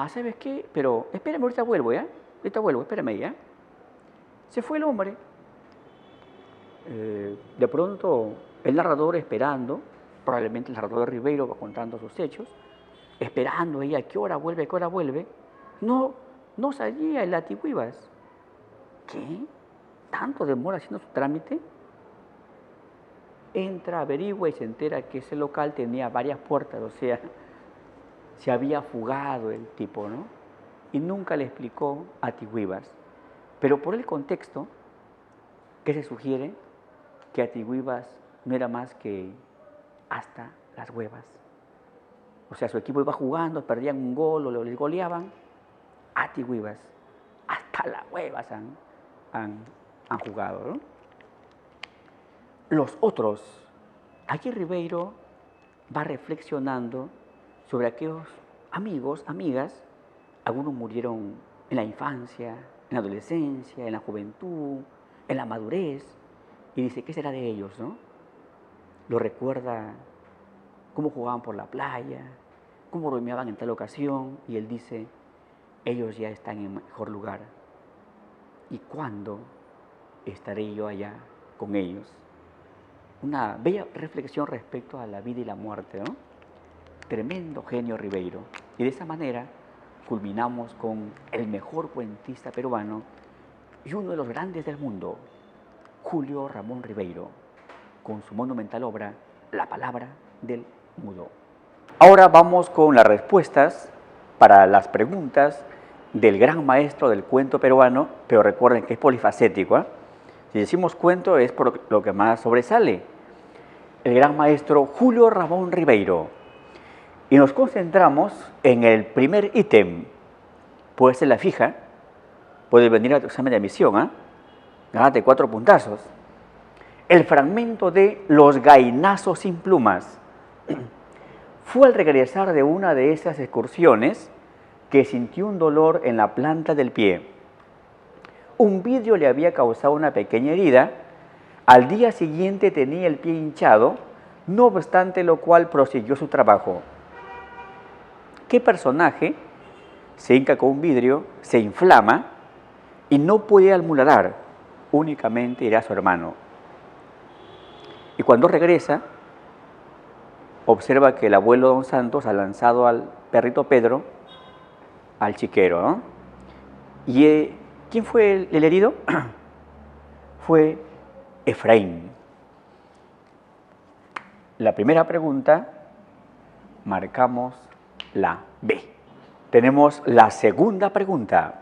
¿Sabes qué? Pero espérame, ahorita vuelvo, ¿ya? Ahorita vuelvo, espérame, ¿ya? Se fue el hombre. De pronto, el narrador esperando, probablemente el narrador de Ribeiro contando sus hechos, esperando ahí a qué hora vuelve. No salía el Atihuibas. ¿Qué? ¿Tanto demora haciendo su trámite? Entra, averigua y se entera que ese local tenía varias puertas, o sea, se había fugado el tipo, ¿no? Y nunca le explicó a Atihuibas. Pero por el contexto, ¿qué se sugiere? Que Atihuibas no era más que hasta las huevas. O sea, su equipo iba jugando, perdían un gol o les goleaban. Atihuibas, hasta las huevas han jugado, ¿no? Los otros, aquí Ribeiro va reflexionando sobre aquellos amigos, amigas, algunos murieron en la infancia, en la adolescencia, en la juventud, en la madurez, y dice, ¿qué será de ellos, no? Lo recuerda cómo jugaban por la playa, cómo bromeaban en tal ocasión, y él dice, ellos ya están en mejor lugar. ¿Y cuándo estaré yo allá con ellos? Una bella reflexión respecto a la vida y la muerte, ¿no? Tremendo genio Ribeiro. Y de esa manera culminamos con el mejor cuentista peruano y uno de los grandes del mundo, Julio Ramón Ribeiro, con su monumental obra La palabra del mudo. Ahora vamos con las respuestas para las preguntas del gran maestro del cuento peruano, pero recuerden que es polifacético, ¿eh? Si decimos cuento es por lo que más sobresale. El gran maestro Julio Ramón Ribeiro. Y nos concentramos en el primer ítem. Puede ser la fija, puede venir a tu examen de admisión, ¿eh? Gánate 4 puntazos. El fragmento de Los gainazos sin plumas. Fue al regresar de una de esas excursiones que sintió un dolor en la planta del pie. Un vidrio le había causado una pequeña herida. Al día siguiente tenía el pie hinchado, no obstante lo cual prosiguió su trabajo. ¿Qué personaje se hinca con un vidrio, se inflama y no puede almuladar? Únicamente irá a su hermano. Y cuando regresa, observa que el abuelo Don Santos ha lanzado al perrito Pedro al chiquero, ¿no? ¿Y quién fue el herido? Fue Efraín. La primera pregunta, marcamos la B. Tenemos la segunda pregunta.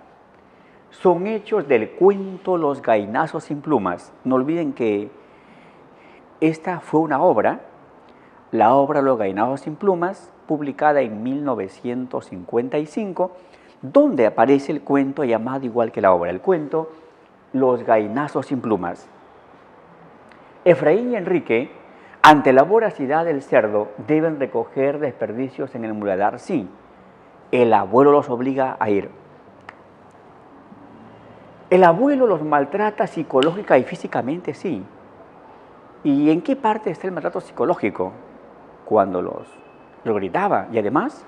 Son hechos del cuento Los gainazos sin plumas. No olviden que esta fue una obra, la obra Los gainazos sin plumas, publicada en 1955, donde aparece el cuento llamado igual que la obra. El cuento los gallinazos sin plumas. Efraín y Enrique, ante la voracidad del cerdo, deben recoger desperdicios en el muladar. Sí, el abuelo los obliga a ir. El abuelo los maltrata psicológica y físicamente, sí. ¿Y en qué parte está el maltrato psicológico? Cuando los gritaba. Y además,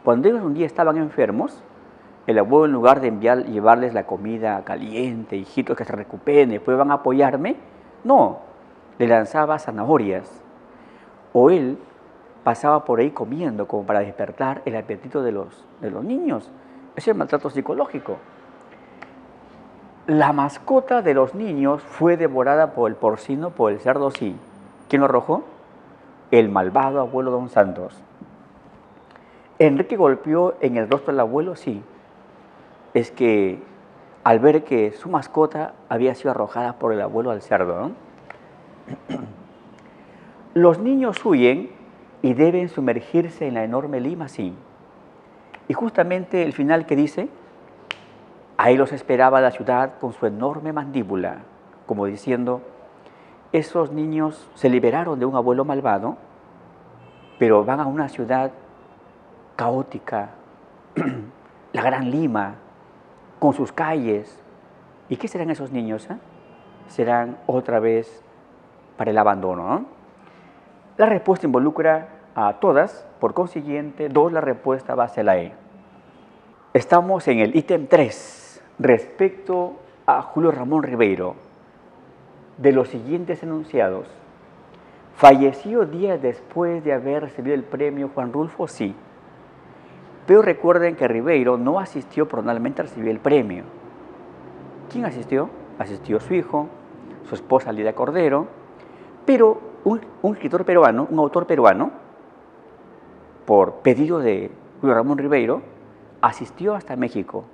cuando ellos un día estaban enfermos, el abuelo, en lugar de llevarles la comida caliente, hijitos que se recuperen, después van a apoyarme, no, le lanzaba zanahorias. O él pasaba por ahí comiendo como para despertar el apetito de los niños. Ese es el maltrato psicológico. La mascota de los niños fue devorada por el porcino, por el cerdo, sí. ¿Quién lo arrojó? El malvado abuelo Don Santos. Enrique golpeó en el rostro al abuelo, sí. Es que al ver que su mascota había sido arrojada por el abuelo al cerdo, ¿no? Los niños huyen y deben sumergirse en la enorme lima, sí. Y justamente el final que dice, ahí los esperaba la ciudad con su enorme mandíbula, como diciendo, esos niños se liberaron de un abuelo malvado, pero van a una ciudad caótica, la Gran Lima, con sus calles. ¿Y qué serán esos niños? Serán otra vez para el abandono, ¿no? La respuesta involucra a todas, por consiguiente, 2, la respuesta va a ser la E. Estamos en el ítem 3, respecto a Julio Ramón Ribeiro. De los siguientes enunciados, ¿falleció días después de haber recibido el premio Juan Rulfo? Sí. Pero recuerden que Ribeiro no asistió formalmente a recibir el premio. ¿Quién asistió? Asistió su hijo, su esposa Lidia Cordero, pero un escritor peruano, un autor peruano, por pedido de Julio Ramón Ribeiro, asistió hasta México,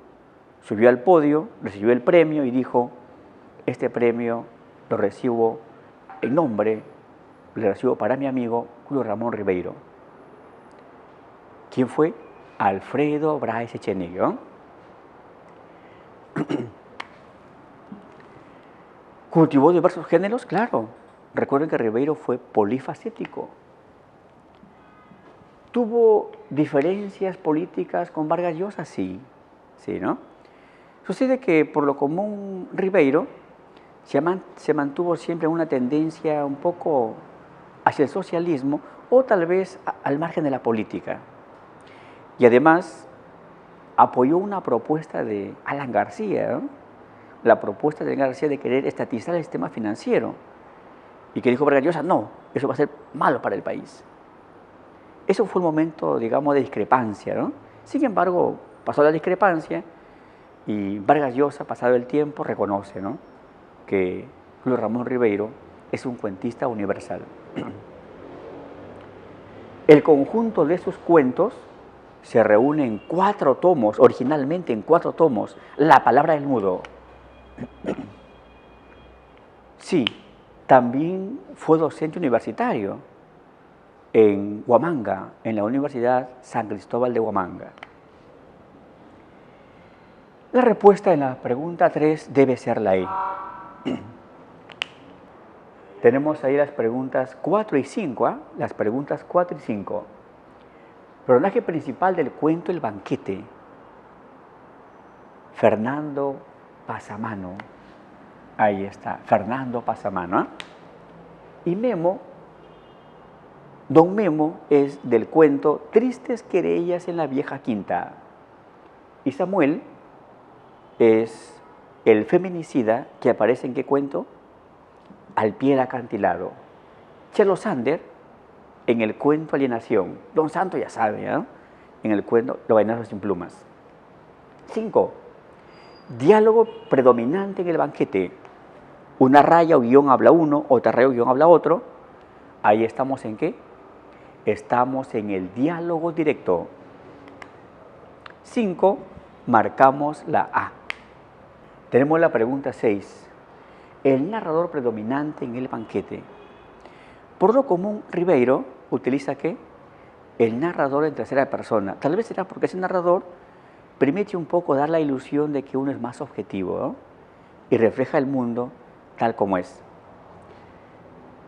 subió al podio, recibió el premio y dijo, este premio lo recibo en nombre, lo recibo para mi amigo Julio Ramón Ribeiro. ¿Quién fue? Alfredo Bryce Echenique, ¿no? ¿Cultivó diversos géneros? Claro. Recuerden que Ribeiro fue polifacético. ¿Tuvo diferencias políticas con Vargas Llosa? Sí, sí, ¿no? Sucede que por lo común Ribeiro se mantuvo siempre una tendencia un poco hacia el socialismo o tal vez al margen de la política. Y además apoyó una propuesta de Alan García, ¿no? La propuesta de Alan García de querer estatizar el sistema financiero. Y que dijo Vargas Llosa, no, eso va a ser malo para el país. Eso fue un momento, digamos, de discrepancia, ¿no? Sin embargo, pasó la discrepancia y Vargas Llosa, pasado el tiempo, reconoce, ¿no?, que Julio Ramón Ribeiro es un cuentista universal. El conjunto de sus cuentos se reúne en 4 tomos, originalmente en 4 tomos, La palabra del mudo. Sí, también fue docente universitario en Huamanga, en la Universidad San Cristóbal de Huamanga. La respuesta en la pregunta 3 debe ser la E. Tenemos ahí las preguntas 4 y 5, ¿eh? Las preguntas 4 y 5. Personaje principal del cuento El banquete, Fernando Pasamano. Ahí está, Fernando Pasamano, ¿eh? Y Memo, Don Memo es del cuento Tristes querellas en la vieja quinta. Y Samuel es el feminicida que aparece en ¿qué cuento? Al pie del acantilado. Chelo Sander en el cuento Alienación. Don Santo ya sabe, ¿no?, en el cuento Los gallinazos sin plumas. 5. Diálogo predominante en el banquete. Una raya o guión habla uno, otra raya o guión habla otro. Ahí estamos en ¿qué? Estamos en el diálogo directo. 5. Marcamos la A. Tenemos la pregunta 6. El narrador predominante en el banquete. Por lo común, Ribeiro utiliza ¿qué? El narrador en tercera persona. Tal vez será porque ese narrador permite un poco dar la ilusión de que uno es más objetivo, ¿no? y refleja el mundo tal como es?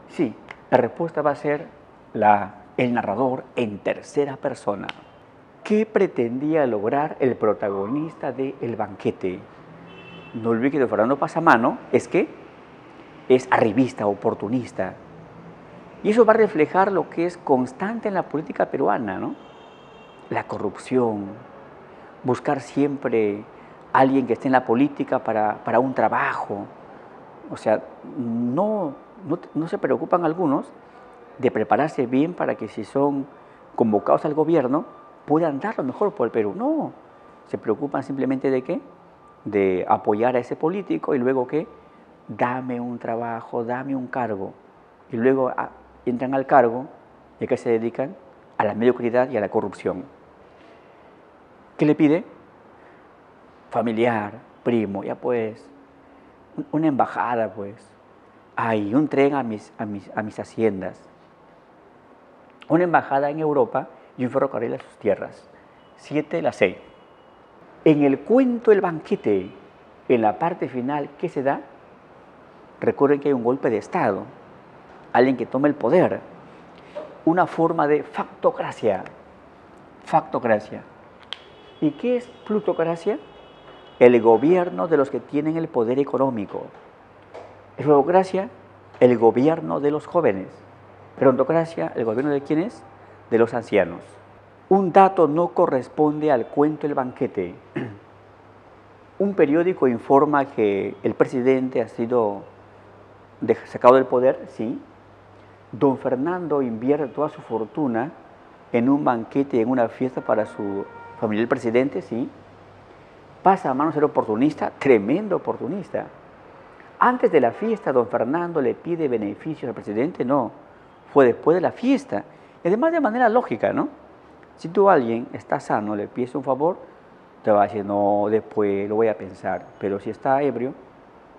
Sí, la respuesta va a ser el narrador en tercera persona. ¿Qué pretendía lograr el protagonista de El banquete? No olvide que don Fernando Pasamano es arribista, oportunista. Y eso va a reflejar lo que es constante en la política peruana, ¿no? La corrupción, buscar siempre a alguien que esté en la política para un trabajo. O sea, no se preocupan algunos de prepararse bien para que si son convocados al gobierno puedan dar lo mejor por el Perú. No, se preocupan simplemente de qué, de apoyar a ese político y luego qué, dame un trabajo, dame un cargo. Y luego entran al cargo y a qué se dedican, a la mediocridad y a la corrupción. ¿Qué le pide? Familiar, primo, ya pues, una embajada pues, ay, un tren a mis haciendas, una embajada en Europa y un ferrocarril a sus tierras. 7 la 6. En el cuento El banquete, en la parte final, ¿qué se da? Recuerden que hay un golpe de Estado, alguien que toma el poder, una forma de factocracia. Factocracia. ¿Y qué es plutocracia? El gobierno de los que tienen el poder económico. Plutocracia, el gobierno de los jóvenes. Gerontocracia, ¿el gobierno de quiénes? De los ancianos. Un dato no corresponde al cuento El banquete. Un periódico informa que el presidente ha sido sacado del poder, sí. Don Fernando invierte toda su fortuna en un banquete y en una fiesta para su familiar el presidente, sí. Pasa a manos del oportunista, tremendo oportunista. Antes de la fiesta, don Fernando le pide beneficios al presidente, no. Fue después de la fiesta. Y además de manera lógica, ¿no? Si tú a alguien está sano, le pides un favor, te va a decir, no, después lo voy a pensar. Pero si está ebrio,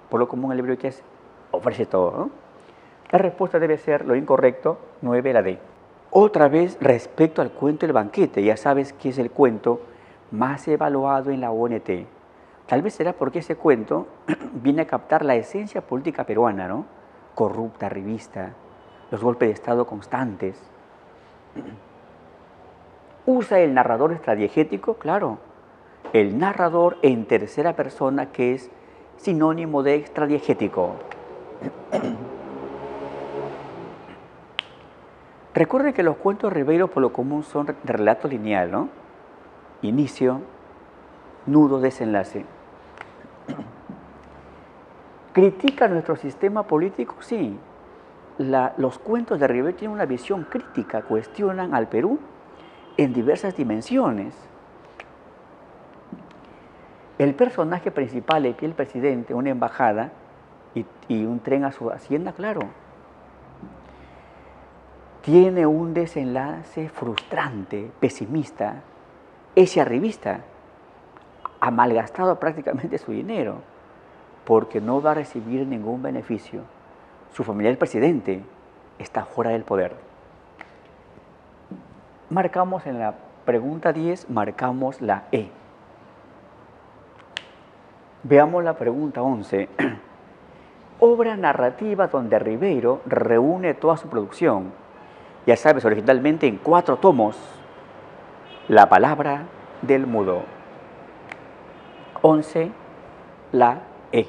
por lo común el ebrio que hace, ofrece todo, ¿no? La respuesta debe ser lo incorrecto, 9 la D. Otra vez respecto al cuento El banquete, ya sabes que es el cuento más evaluado en la ONT. Tal vez será porque ese cuento viene a captar la esencia política peruana, ¿no? Corrupta, arribista, los golpes de Estado constantes. Usa el narrador extradiegético, claro. El narrador en tercera persona, que es sinónimo de extradiegético. Recuerden que los cuentos Ribeiro por lo común son de relato lineal, ¿no? Inicio, nudo, desenlace. ¿Critica nuestro sistema político? Sí. Los cuentos de Ribeiro tienen una visión crítica, cuestionan al Perú en diversas dimensiones. El personaje principal le pide al presidente una embajada y un tren a su hacienda, claro. Tiene un desenlace frustrante, pesimista, ese arribista ha malgastado prácticamente su dinero porque no va a recibir ningún beneficio. Su familiar, el presidente, está fuera del poder. Marcamos en la pregunta 10, marcamos la E. Veamos la pregunta 11. Obra narrativa donde Ribeiro reúne toda su producción. Ya sabes, originalmente en 4 tomos. La palabra del mudo. 11, la E.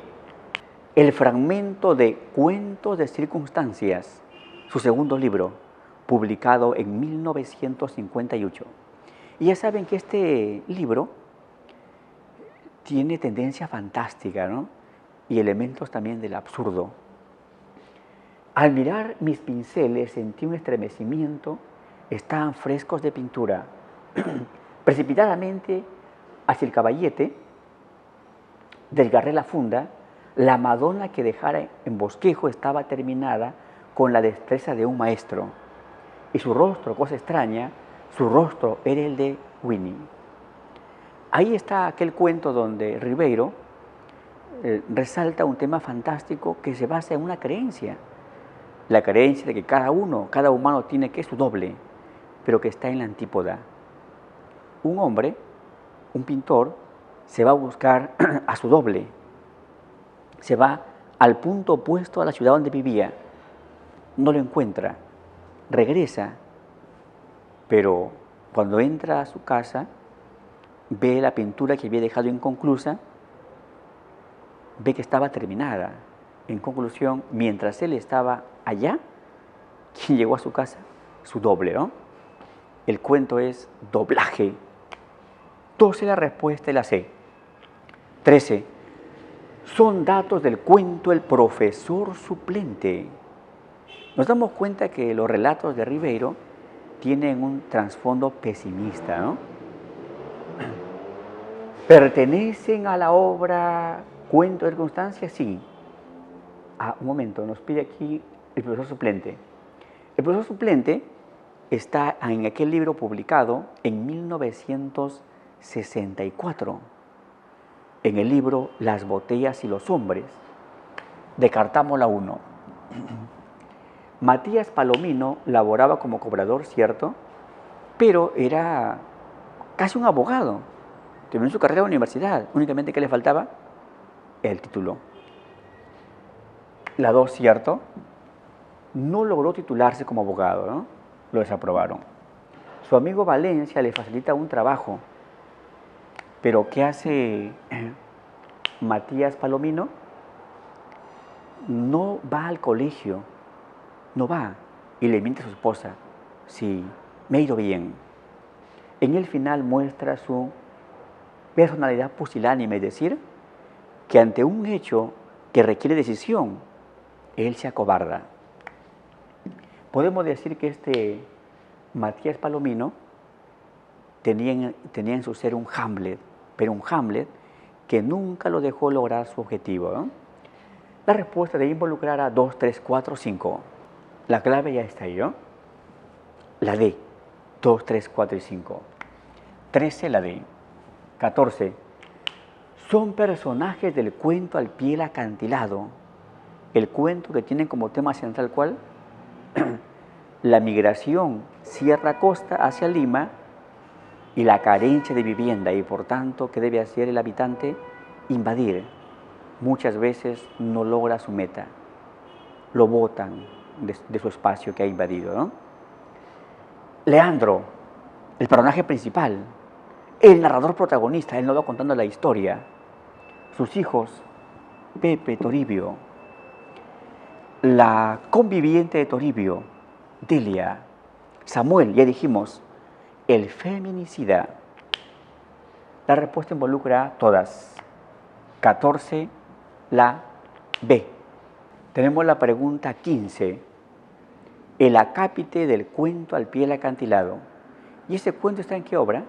El fragmento de Cuentos de circunstancias, su segundo libro, publicado en 1958. Y ya saben que este libro tiene tendencia fantástica, ¿no? Y elementos también del absurdo. Al mirar mis pinceles sentí un estremecimiento, estaban frescos de pintura. Precipitadamente hacia el caballete, desgarré la funda, la Madonna que dejara en bosquejo estaba terminada con la destreza de un maestro. Y su rostro, cosa extraña, su rostro era el de Winnie. Ahí está aquel cuento donde Ribeiro resalta un tema fantástico que se basa en una creencia. La creencia de que cada humano tiene que su doble, pero que está en la antípoda. Un hombre, un pintor, se va a buscar a su doble. Se va al punto opuesto a la ciudad donde vivía. No lo encuentra. Regresa, pero cuando entra a su casa, ve la pintura que había dejado inconclusa, ve que estaba terminada. En conclusión, mientras él estaba allá, ¿quién llegó a su casa? Su doble, ¿no? El cuento es doblaje. 12, la respuesta es la C. 13. Son datos del cuento El profesor suplente. Nos damos cuenta que los relatos de Ribeiro tienen un trasfondo pesimista, ¿no? ¿Pertenecen a la obra Cuento de circunstancias? Sí. Un momento, nos pide aquí el profesor suplente. El profesor suplente está en aquel libro publicado en 1964, en el libro Las botellas y los hombres. Descartamos la 1. Matías Palomino laboraba como cobrador, cierto, pero era casi un abogado. Terminó su carrera en la universidad. Únicamente, ¿qué le faltaba? El título. La 2, cierto, no logró titularse como abogado, ¿no? Lo desaprobaron. Su amigo Valencia le facilita un trabajo, pero ¿qué hace Matías Palomino? No va al colegio, no va, y le miente a su esposa: sí, me ha ido bien. En el final muestra su personalidad pusilánime, es decir, que ante un hecho que requiere decisión, él se acobarda. Podemos decir que este Matías Palomino tenía en su ser un Hamlet, pero un Hamlet que nunca lo dejó lograr su objetivo, ¿no? La respuesta debe involucrar a 2, 3, 4, 5. La clave ya está ahí, ¿no? La D, 2, 3, 4 y 5. 13, la D. 14. Son personajes del cuento Al pie del acantilado. El cuento que tiene como tema central, ¿cuál? La migración sierra-costa hacia Lima y la carencia de vivienda, y por tanto, ¿qué debe hacer el habitante? Invadir. Muchas veces no logra su meta. Lo botan de su espacio que ha invadido, ¿no? Leandro, el personaje principal, el narrador protagonista, él nos va contando la historia. Sus hijos, Pepe, Toribio, la conviviente de Toribio, Delia, Samuel, ya dijimos, el feminicida. La respuesta involucra todas. 14, la B. Tenemos la pregunta 15. El acápite del cuento Al pie del acantilado. ¿Y ese cuento está en qué obra?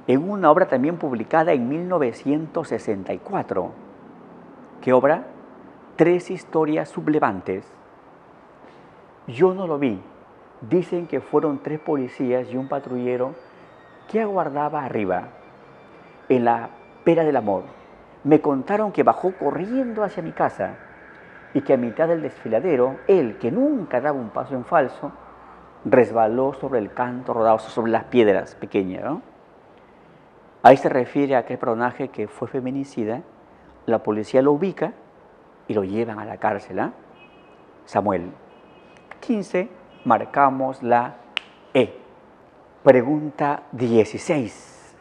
En una obra también publicada en 1964. ¿Qué obra? 3 historias sublevantes. Yo no lo vi. Dicen que fueron 3 policías y un patrullero que aguardaba arriba, en la pera del amor. Me contaron que bajó corriendo hacia mi casa y que a mitad del desfiladero, él, que nunca daba un paso en falso, resbaló sobre el canto rodado, sobre las piedras pequeñas, ¿no? Ahí se refiere a aquel personaje que fue feminicida. La policía lo ubica y lo llevan a la cárcel, ¿eh? Samuel. 15, marcamos la E. Pregunta 16.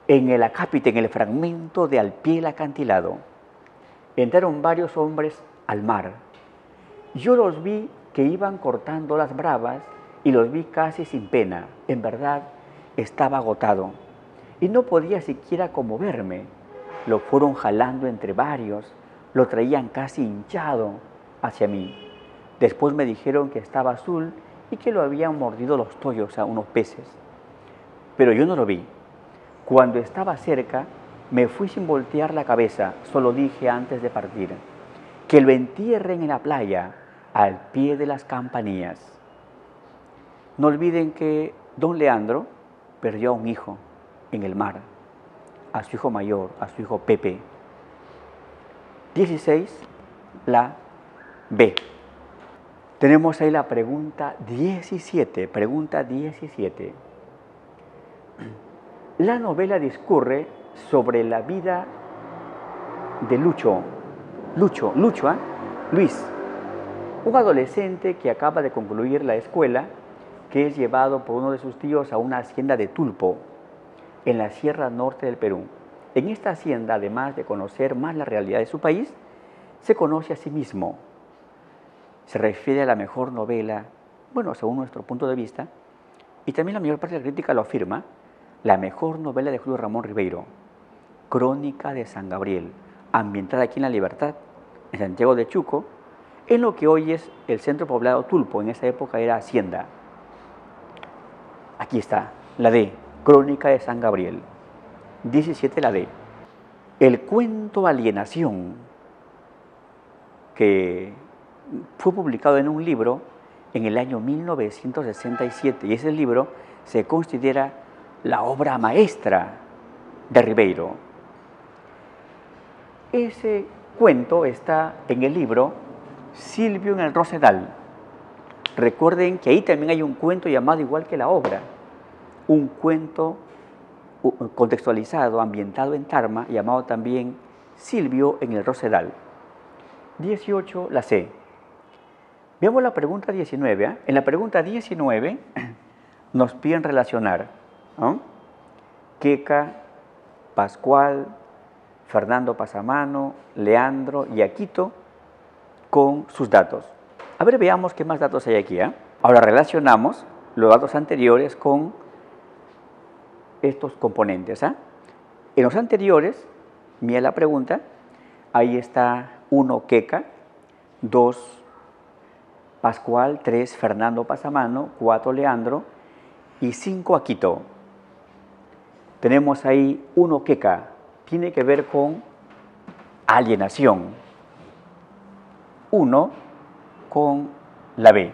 En el acápite, en el fragmento de Al pie del acantilado, entraron varios hombres al mar. Yo los vi que iban cortando las bravas y los vi casi sin pena. En verdad, estaba agotado y no podía siquiera conmoverme. Lo fueron jalando entre varios, lo traían casi hinchado hacia mí. Después me dijeron que estaba azul y que lo habían mordido los toyos a unos peces. Pero yo no lo vi. Cuando estaba cerca, me fui sin voltear la cabeza. Solo dije antes de partir: que lo entierren en la playa, al pie de las campanillas. No olviden que don Leandro perdió a un hijo en el mar, a su hijo mayor, a su hijo Pepe. 16, la B. Tenemos ahí la pregunta 17. Pregunta 17. La novela discurre sobre la vida de Lucho, Luis, un adolescente que acaba de concluir la escuela, que es llevado por uno de sus tíos a una hacienda de Tulpo, en la Sierra Norte del Perú. En esta hacienda, además de conocer más la realidad de su país, se conoce a sí mismo. Se refiere a la mejor novela, bueno, según nuestro punto de vista, y también la mayor parte de la crítica lo afirma, la mejor novela de Julio Ramón Ribeiro, Crónica de San Gabriel, ambientada aquí en La Libertad, en Santiago de Chuco, en lo que hoy es el centro poblado Tulpo, en esa época era hacienda. Aquí está, la D, Crónica de San Gabriel. 17 la D. El cuento Alienación, que fue publicado en un libro en el año 1967, y ese libro se considera la obra maestra de Ribeiro. Ese cuento está en el libro Silvio en el Rosedal. Recuerden que ahí también hay un cuento llamado igual que la obra, un cuento contextualizado, ambientado en Tarma, llamado también Silvio en el Rosedal. 18, la C. Veamos la pregunta 19. En la pregunta 19 nos piden relacionar Queca, Pascual, Fernando Pasamano, Leandro y Aquito con sus datos. A ver, veamos qué más datos hay aquí. Ahora relacionamos los datos anteriores con estos componentes. En los anteriores, mira la pregunta, ahí está 1 Queca, 2 Pascual, 3 Fernando Pasamano, 4 Leandro y 5 Aquito. Tenemos ahí 1 Queca, tiene que ver con alienación. 1 con la B.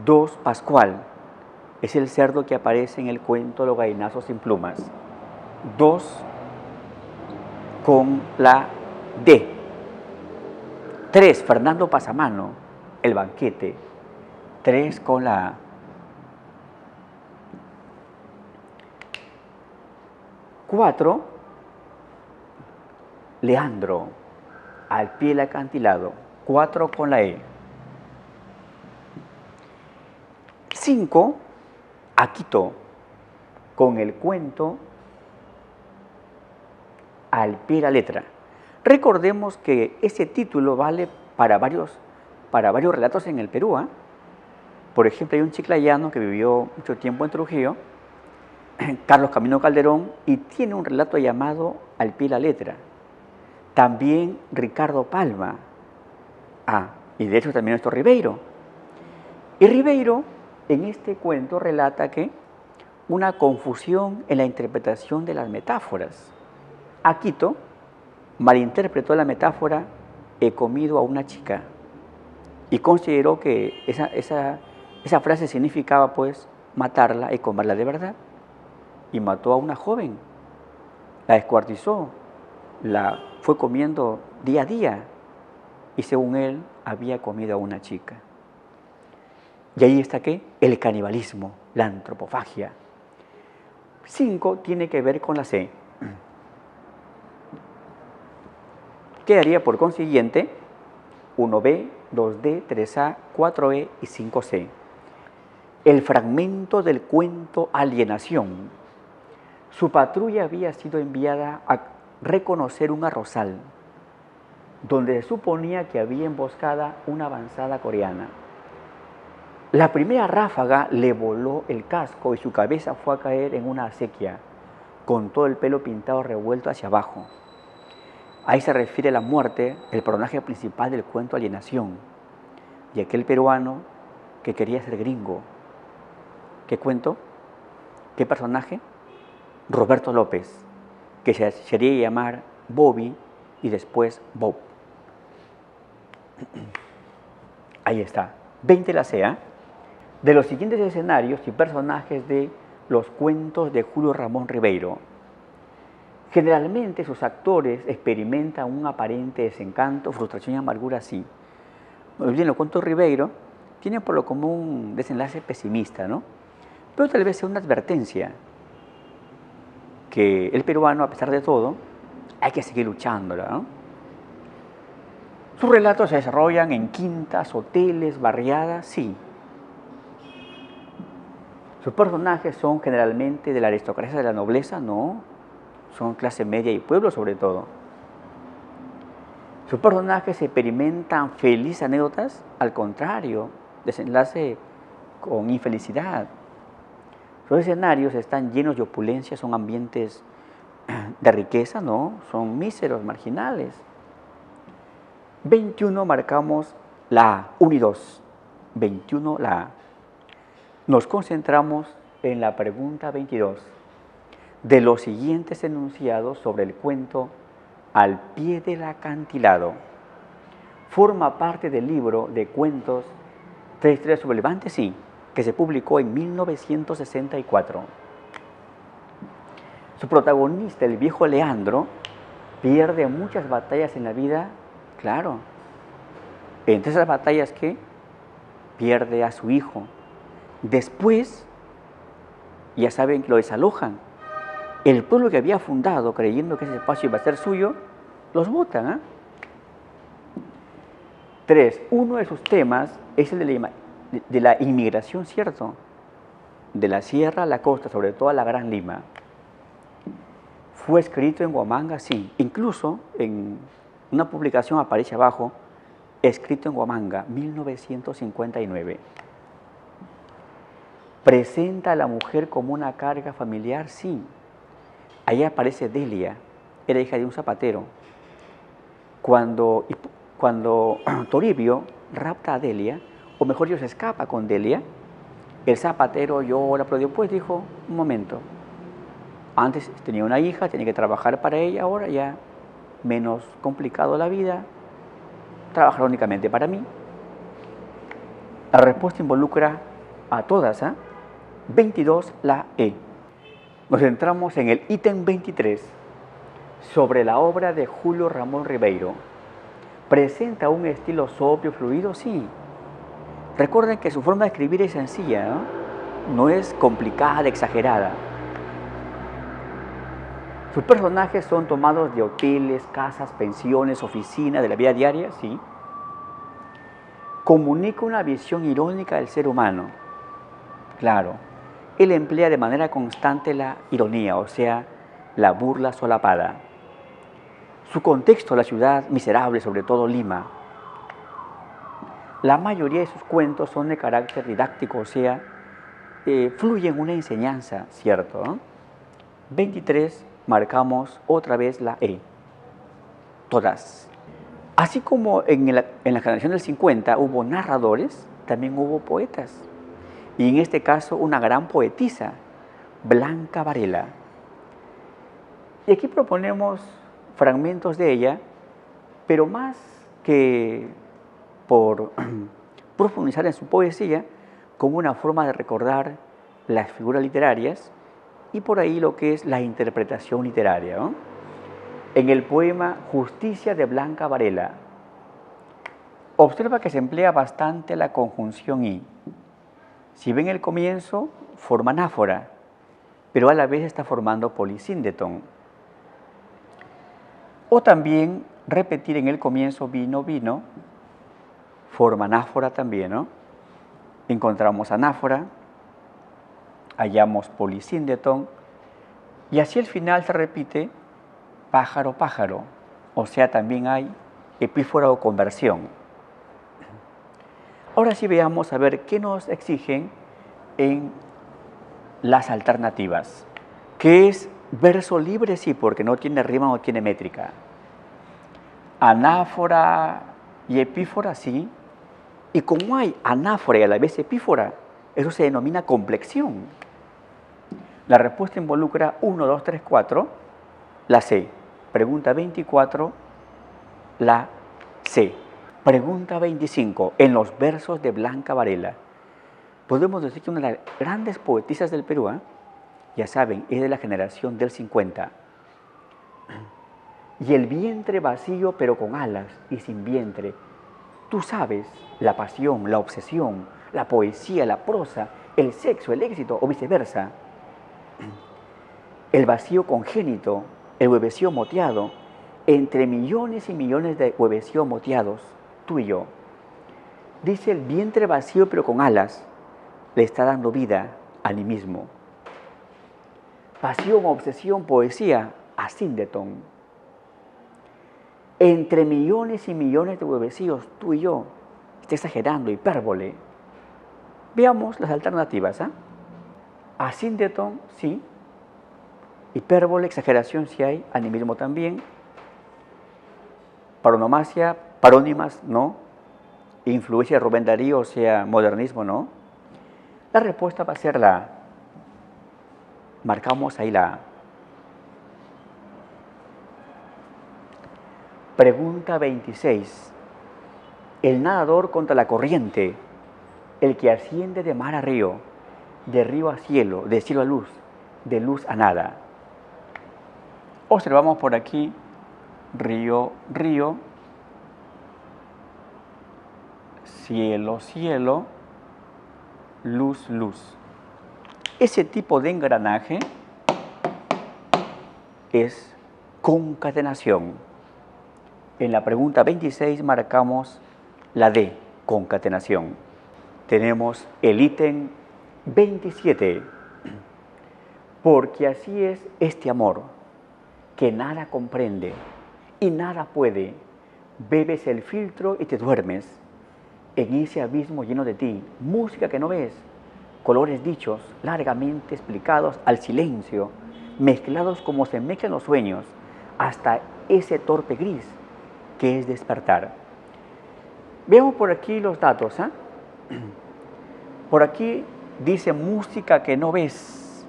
2 Pascual, es el cerdo que aparece en el cuento Los gallinazos sin plumas. 2 con la D. 3 Fernando Pasamano, el banquete. 3 con la A. 4 Leandro, al pie del acantilado. 4 con la E. 5 Aquito, con el cuento al pie de la letra. Recordemos que ese título vale para varios relatos en el Perú. Por ejemplo, hay un chiclayano que vivió mucho tiempo en Trujillo, Carlos Camino Calderón, y tiene un relato llamado Al pie de la letra. También Ricardo Palma. Y de hecho también nuestro Ribeiro. Y Ribeiro en este cuento relata que una confusión en la interpretación de las metáforas. Aquito malinterpretó la metáfora he comido a una chica y consideró que esa frase significaba pues matarla y comerla de verdad, y mató a una joven, la descuartizó, la fue comiendo día a día y según él había comido a una chica. Y ahí está ¿qué? El canibalismo, la antropofagia. 5 tiene que ver con la C. Quedaría por consiguiente 1B, 2D, 3A, 4E y 5C. El fragmento del cuento Alienación. Su patrulla había sido enviada a reconocer un arrozal donde se suponía que había emboscada una avanzada coreana. La primera ráfaga le voló el casco y su cabeza fue a caer en una acequia, con todo el pelo pintado revuelto hacia abajo. Ahí se refiere la muerte del personaje principal del cuento Alienación, y aquel peruano que quería ser gringo. ¿Qué cuento? ¿Qué personaje? Roberto López, que se haría llamar Bobby y después Bob. Ahí está. 20 la C. De los siguientes escenarios y personajes de los cuentos de Julio Ramón Ribeiro. Generalmente sus actores experimentan un aparente desencanto, frustración y amargura así. Bien, los cuentos Ribeiro tienen por lo común un desenlace pesimista, ¿no? Pero tal vez sea una advertencia que el peruano, a pesar de todo, hay que seguir luchándola, ¿no? Sus relatos se desarrollan en quintas, hoteles, barriadas, sí. Sus personajes son generalmente de la aristocracia, de la nobleza, no. Son clase media y pueblo sobre todo. Sus personajes experimentan felices anécdotas, al contrario, desenlace con infelicidad. Sus escenarios están llenos de opulencia, son ambientes de riqueza, no, son míseros, marginales. 21 marcamos la A, 1 y 2. 21 la A. Nos concentramos en la pregunta 22 de los siguientes enunciados sobre el cuento Al pie del acantilado. Forma parte del libro de cuentos Tres historias sobre Levante, sí, que se publicó en 1964. Su protagonista, el viejo Leandro, pierde muchas batallas en la vida, claro. Entre esas batallas que pierde a su hijo. Después, ya saben que lo desalojan. El pueblo que había fundado, creyendo que ese espacio iba a ser suyo, los botan. ¿Eh? 3. Uno de sus temas es el de la inmigración, ¿cierto? De la sierra a la costa, sobre todo a la Gran Lima. Fue escrito en Huamanga, sí. Incluso en una publicación aparece abajo, escrito en Huamanga, 1959. ¿Presenta a la mujer como una carga familiar? Sí. Ahí aparece Delia, era hija de un zapatero. Cuando Toribio rapta a Delia, o mejor dicho, se escapa con Delia, el zapatero llora, pero después dijo, un momento, antes tenía una hija, tenía que trabajar para ella, ahora ya menos complicado la vida, trabajar únicamente para mí. La respuesta involucra a todas, ¿eh? 22, la E. Nos centramos en el ítem 23, sobre la obra de Julio Ramón Ribeiro. ¿Presenta un estilo sobrio, fluido? Sí. Recuerden que su forma de escribir es sencilla, ¿no? No es complicada, exagerada. Sus personajes son tomados de hoteles, casas, pensiones, oficinas, de la vida diaria, sí. Comunica una visión irónica del ser humano. Claro, él emplea de manera constante la ironía, o sea, la burla solapada. Su contexto, la ciudad miserable, sobre todo Lima. La mayoría de sus cuentos son de carácter didáctico, o sea, fluyen una enseñanza, ¿cierto? ¿No? 23, marcamos otra vez la E. Todas. Así como en la generación del 50 hubo narradores, también hubo poetas. Y en este caso una gran poetisa, Blanca Varela. Y aquí proponemos fragmentos de ella, pero más que por profundizar en su poesía, como una forma de recordar las figuras literarias y por ahí lo que es la interpretación literaria, ¿no? En el poema Justicia de Blanca Varela, observa que se emplea bastante la conjunción y. Si ven el comienzo, forma anáfora, pero a la vez está formando polisíndeton. O también repetir en el comienzo vino, vino, forma anáfora también, ¿no? Encontramos anáfora, hallamos polisíndeton, y así al final se repite pájaro, pájaro, o sea, también hay epífora o conversión. Ahora sí veamos a ver qué nos exigen en las alternativas. ¿Qué es verso libre? Sí, porque no tiene rima, no tiene métrica. Anáfora y epífora, sí. Y como hay anáfora y a la vez epífora, eso se denomina complexión. La respuesta involucra 1, 2, 3, 4, la C. Pregunta 24, la C. Pregunta 25. En los versos de Blanca Varela. Podemos decir que una de las grandes poetisas del Perú, ya saben, es de la generación del 50. Y el vientre vacío pero con alas y sin vientre. Tú sabes, la pasión, la obsesión, la poesía, la prosa, el sexo, el éxito o viceversa. El vacío congénito, el huevecillo moteado, entre millones y millones de huevecillos moteados, tú y yo. Dice, el vientre vacío pero con alas le está dando vida a mí mismo. Pasión, obsesión, poesía, asíndeton. Entre millones y millones de huevecillos, tú y yo. Está exagerando, hipérbole. Veamos las alternativas. Asíndeton, sí. Hipérbole, exageración, sí hay. Animismo también. Paronomasia, parónimas, no. Influencia de Rubén Darío, o sea, modernismo, no. La respuesta va a ser la A. Marcamos ahí la A. Pregunta 26. El nadador contra la corriente, el que asciende de mar a río, de río a cielo, de cielo a luz, de luz a nada. Observamos por aquí río, río, cielo, cielo, luz, luz. Ese tipo de engranaje es concatenación. En la pregunta 26 marcamos la D, concatenación. Tenemos el ítem 27. Porque así es este amor, que nada comprende y nada puede. Bebes el filtro y te duermes en ese abismo lleno de ti. Música que no ves, colores dichos, largamente explicados al silencio, mezclados como se mezclan los sueños, hasta ese torpe gris que es despertar. Veamos por aquí los datos. Por aquí dice música que no ves.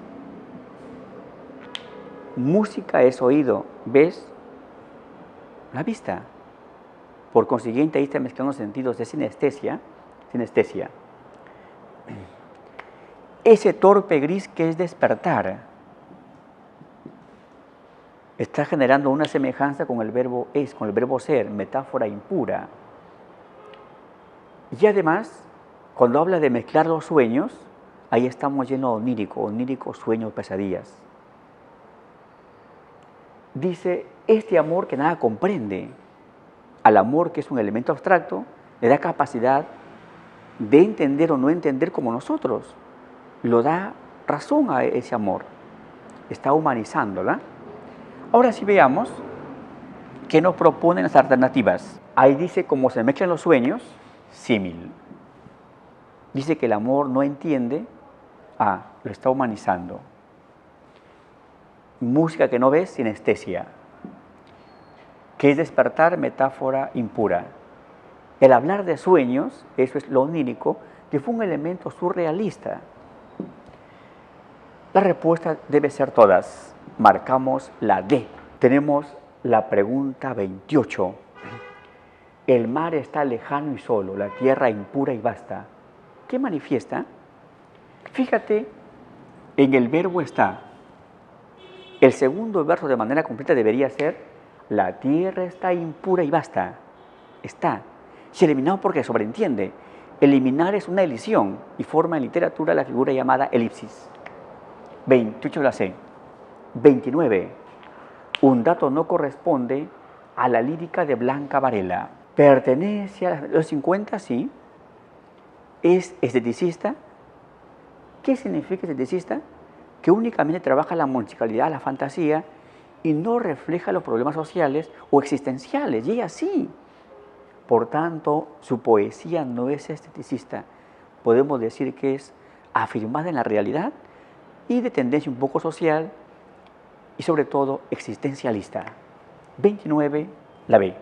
Música es oído, ves la vista. Por consiguiente, ahí está mezclando sentidos de sinestesia. Ese torpe gris que es despertar está generando una semejanza con el verbo es, con el verbo ser, metáfora impura. Y además, cuando habla de mezclar los sueños, ahí estamos llenos de onírico, sueños, pesadillas. Dice, este amor que nada comprende, al amor que es un elemento abstracto, le da capacidad de entender o no entender como nosotros. Lo da razón a ese amor. Está humanizándola. Ahora sí veamos qué nos proponen las alternativas. Ahí dice, como se mezclan los sueños, símil. Dice que el amor no entiende, lo está humanizando. Música que no ves, sinestesia. ¿Qué es despertar? Metáfora impura. El hablar de sueños, eso es lo onírico, que fue un elemento surrealista. La respuesta debe ser todas. Marcamos la D. Tenemos la pregunta 28. El mar está lejano y solo, la tierra impura y vasta. ¿Qué manifiesta? Fíjate, en el verbo está. El segundo verso de manera completa debería ser: la tierra está impura y vasta. Está. Se eliminado porque sobreentiende. Eliminar es una elisión y forma en literatura la figura llamada elipsis. 28 la C. 29. Un dato no corresponde a la lírica de Blanca Varela. Pertenece a los 50, sí. Es esteticista. ¿Qué significa esteticista? Que únicamente trabaja la musicalidad, la fantasía, y no refleja los problemas sociales o existenciales, y ella sí. Por tanto, su poesía no es esteticista. Podemos decir que es afirmada en la realidad y de tendencia un poco social y sobre todo existencialista. 29, la B.